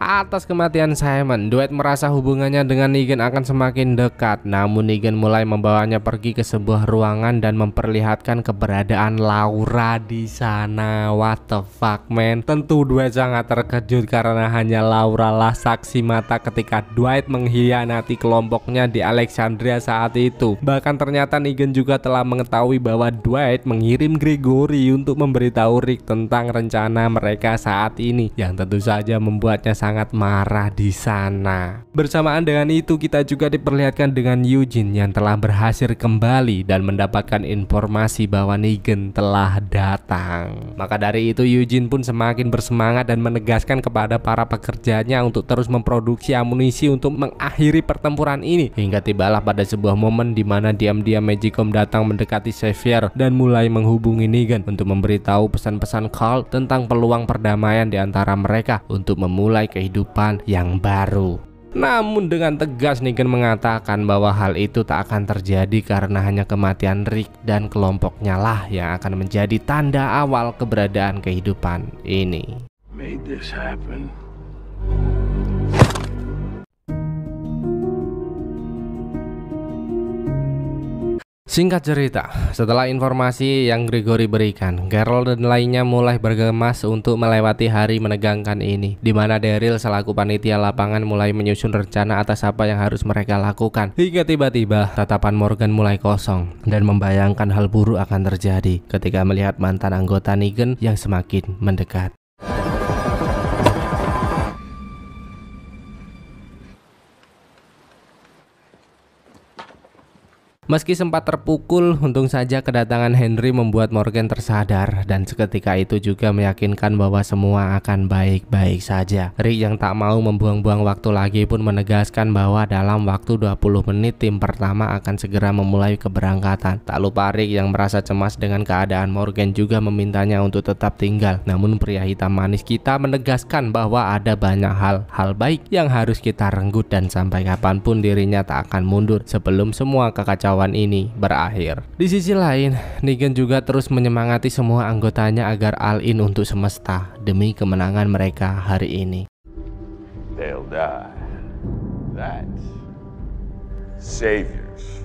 Atas kematian Simon, Dwight merasa hubungannya dengan Negan akan semakin dekat. Namun Negan mulai membawanya pergi ke sebuah ruangan dan memperlihatkan keberadaan Laura di sana. What the fuck man? Tentu Dwight sangat terkejut karena hanya Laura lah saksi mata ketika Dwight mengkhianati kelompoknya di Alexandria saat itu. Bahkan ternyata Negan juga telah mengetahui bahwa Dwight mengirim Gregory untuk memberitahu Rick tentang rencana mereka saat ini, yang tentu saja membuatnya sangat marah di sana. Bersamaan dengan itu kita juga diperlihatkan dengan Eugene yang telah berhasil kembali dan mendapatkan informasi bahwa Negan telah datang. Maka dari itu Eugene pun semakin bersemangat dan menegaskan kepada para pekerjanya untuk terus memproduksi amunisi untuk mengakhiri pertempuran ini. Hingga tibalah pada sebuah momen di mana diam-diam Magicom datang mendekati Xavier dan mulai menghubungi Negan untuk memberitahu pesan-pesan Carl tentang peluang perdamaian di antara mereka untuk memulai kehidupan yang baru. Namun dengan tegas Negan mengatakan bahwa hal itu tak akan terjadi karena hanya kematian Rick dan kelompoknya lah yang akan menjadi tanda awal keberadaan kehidupan ini. Made this happen. Singkat cerita, setelah informasi yang Gregory berikan, Carol dan lainnya mulai bergemas untuk melewati hari menegangkan ini, di mana Daryl selaku panitia lapangan mulai menyusun rencana atas apa yang harus mereka lakukan. Hingga tiba-tiba tatapan Morgan mulai kosong dan membayangkan hal buruk akan terjadi ketika melihat mantan anggota Negan yang semakin mendekat. Meski sempat terpukul, untung saja kedatangan Henry membuat Morgan tersadar dan seketika itu juga meyakinkan bahwa semua akan baik-baik saja. Rick yang tak mau membuang-buang waktu lagi pun menegaskan bahwa dalam waktu 20 menit tim pertama akan segera memulai keberangkatan. Tak lupa Rick yang merasa cemas dengan keadaan Morgan juga memintanya untuk tetap tinggal. Namun pria hitam manis kita menegaskan bahwa ada banyak hal baik yang harus kita renggut dan sampai kapanpun dirinya tak akan mundur sebelum semua kekacauan ini berakhir. Di sisi lain, Negan juga terus menyemangati semua anggotanya agar all in untuk semesta demi kemenangan mereka hari ini. They'll die. That's saviors.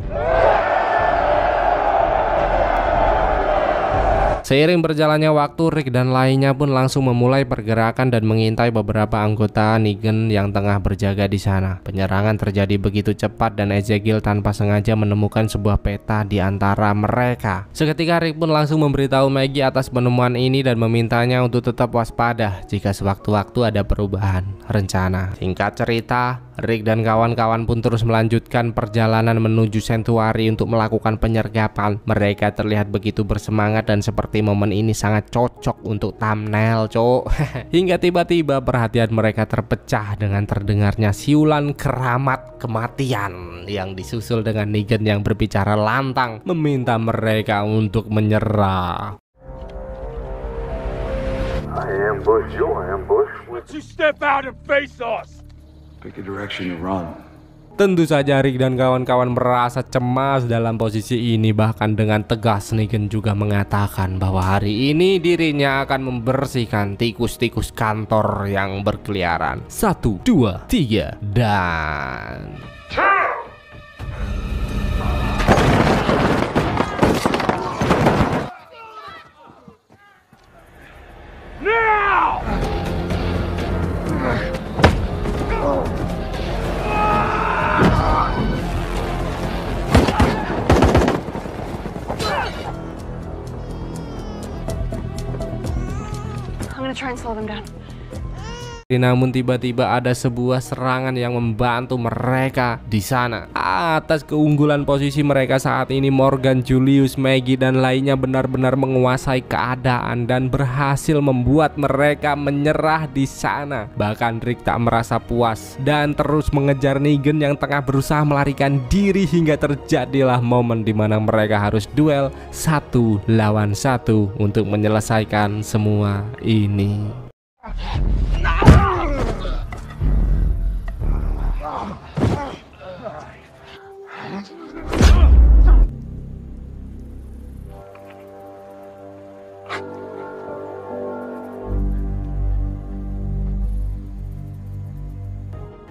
Seiring berjalannya waktu, Rick dan lainnya pun langsung memulai pergerakan dan mengintai beberapa anggota Negan yang tengah berjaga di sana. Penyerangan terjadi begitu cepat dan Ezekiel tanpa sengaja menemukan sebuah peta di antara mereka. Seketika Rick pun langsung memberitahu Maggie atas penemuan ini dan memintanya untuk tetap waspada jika sewaktu-waktu ada perubahan rencana. Singkat cerita, Rick dan kawan-kawan pun terus melanjutkan perjalanan menuju Sanctuary untuk melakukan penyergapan. Mereka terlihat begitu bersemangat dan seperti momen ini sangat cocok untuk thumbnail, cok. Hingga tiba-tiba perhatian mereka terpecah dengan terdengarnya siulan keramat kematian yang disusul dengan Negan yang berbicara lantang meminta mereka untuk menyerah. I ambush, you'll ambush. Once you step out and face us. Pick a direction to run. Tentu saja Rick dan kawan-kawan merasa cemas dalam posisi ini. Bahkan dengan tegas Negan juga mengatakan bahwa hari ini dirinya akan membersihkan tikus-tikus kantor yang berkeliaran. 1, 2, 3, dan... Now! I'm gonna try and slow them down. Namun tiba-tiba ada sebuah serangan yang membantu mereka di sana. Atas keunggulan posisi mereka saat ini, Morgan, Julius, Maggie dan lainnya benar-benar menguasai keadaan dan berhasil membuat mereka menyerah di sana. Bahkan Rick tak merasa puas dan terus mengejar Negan yang tengah berusaha melarikan diri hingga terjadilah momen di mana mereka harus duel 1 lawan 1 untuk menyelesaikan semua ini.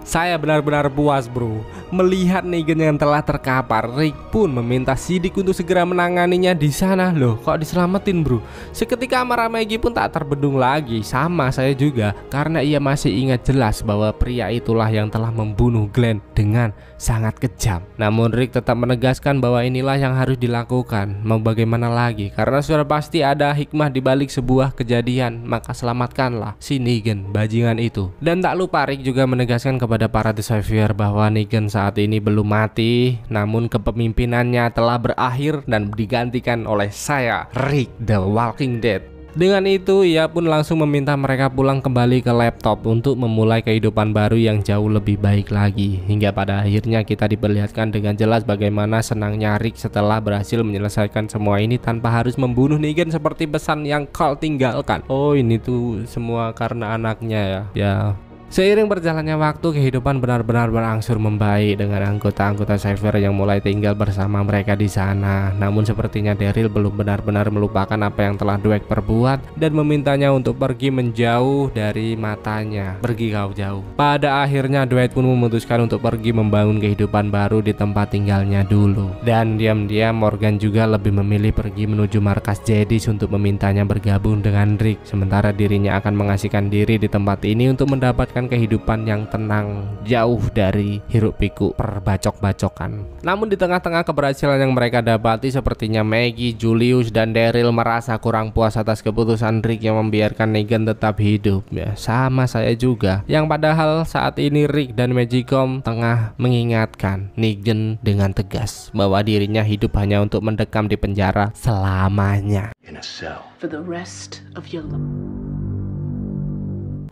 Saya benar-benar puas, bro. Melihat Negan yang telah terkapar, Rick pun meminta Siddiq untuk segera menanganinya di sana. Loh, kok diselamatin, bro? Seketika amarah Maggie pun tak terbendung lagi. Sama saya juga, karena ia masih ingat jelas bahwa pria itulah yang telah membunuh Glenn dengan sangat kejam. Namun Rick tetap menegaskan bahwa inilah yang harus dilakukan. Mau bagaimana lagi? Karena sudah pasti ada hikmah di balik sebuah kejadian. Maka selamatkanlah si Negan bajingan itu. Dan tak lupa Rick juga menegaskan kepada para The Savior bahwa Negan saat ini belum mati, namun kepemimpinannya telah berakhir dan digantikan oleh saya, Rick the Walking Dead. Dengan itu ia pun langsung meminta mereka pulang kembali ke laptop untuk memulai kehidupan baru yang jauh lebih baik lagi. Hingga pada akhirnya kita diperlihatkan dengan jelas bagaimana senangnya Rick setelah berhasil menyelesaikan semua ini tanpa harus membunuh Negan seperti pesan yang Carl tinggalkan. Oh, ini tuh semua karena anaknya ya. Seiring berjalannya waktu, kehidupan benar-benar berangsur membaik dengan anggota-anggota Savior yang mulai tinggal bersama mereka di sana. Namun sepertinya Daryl belum benar-benar melupakan apa yang telah Dwight perbuat dan memintanya untuk pergi menjauh dari matanya. Pergi kau jauh. Pada akhirnya Dwight pun memutuskan untuk pergi membangun kehidupan baru di tempat tinggalnya dulu. Dan diam-diam Morgan juga lebih memilih pergi menuju markas Jedis untuk memintanya bergabung dengan Rick. Sementara dirinya akan mengasihkan diri di tempat ini untuk mendapatkan kehidupan yang tenang, jauh dari hiruk pikuk perbacok-bacokan. Namun di tengah-tengah keberhasilan yang mereka dapati, sepertinya Maggie, Julius, dan Daryl merasa kurang puas atas keputusan Rick yang membiarkan Negan tetap hidup. Ya, sama saya juga. Yang padahal saat ini Rick dan Magicom tengah mengingatkan Negan dengan tegas bahwa dirinya hidup hanya untuk mendekam di penjara selamanya. In a cell. For the rest of your life.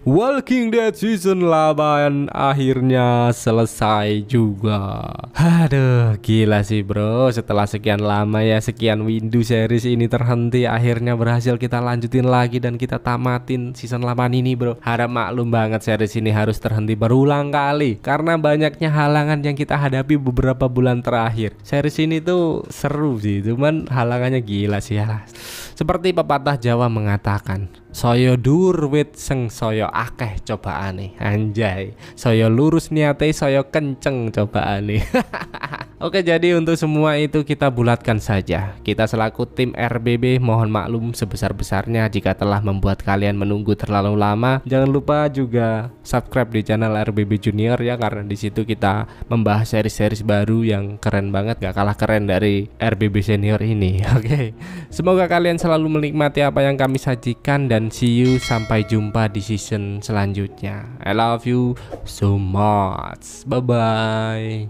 Walking Dead Season 8 akhirnya selesai juga. Aduh, gila sih bro. Setelah sekian lama ya, sekian windu series ini terhenti, akhirnya berhasil kita lanjutin lagi dan kita tamatin season 8 ini bro. Harap maklum banget series ini harus terhenti berulang kali karena banyaknya halangan yang kita hadapi beberapa bulan terakhir. Series ini tuh seru sih, cuman halangannya gila sih ya. Seperti pepatah Jawa mengatakan, soyo dur wit seng soyo akeh cobaane. Anjay, soyo lurus niate soyo kenceng cobaane. Oke, jadi untuk semua itu kita bulatkan saja. Kita selaku tim RBB mohon maklum sebesar-besarnya jika telah membuat kalian menunggu terlalu lama. Jangan lupa juga subscribe di channel RBB Junior ya, karena di situ kita membahas seri-seri baru yang keren banget, gak kalah keren dari RBB Senior ini. Oke, semoga kalian selalu menikmati apa yang kami sajikan dan see you, sampai jumpa di season selanjutnya. I love you so much. Bye bye.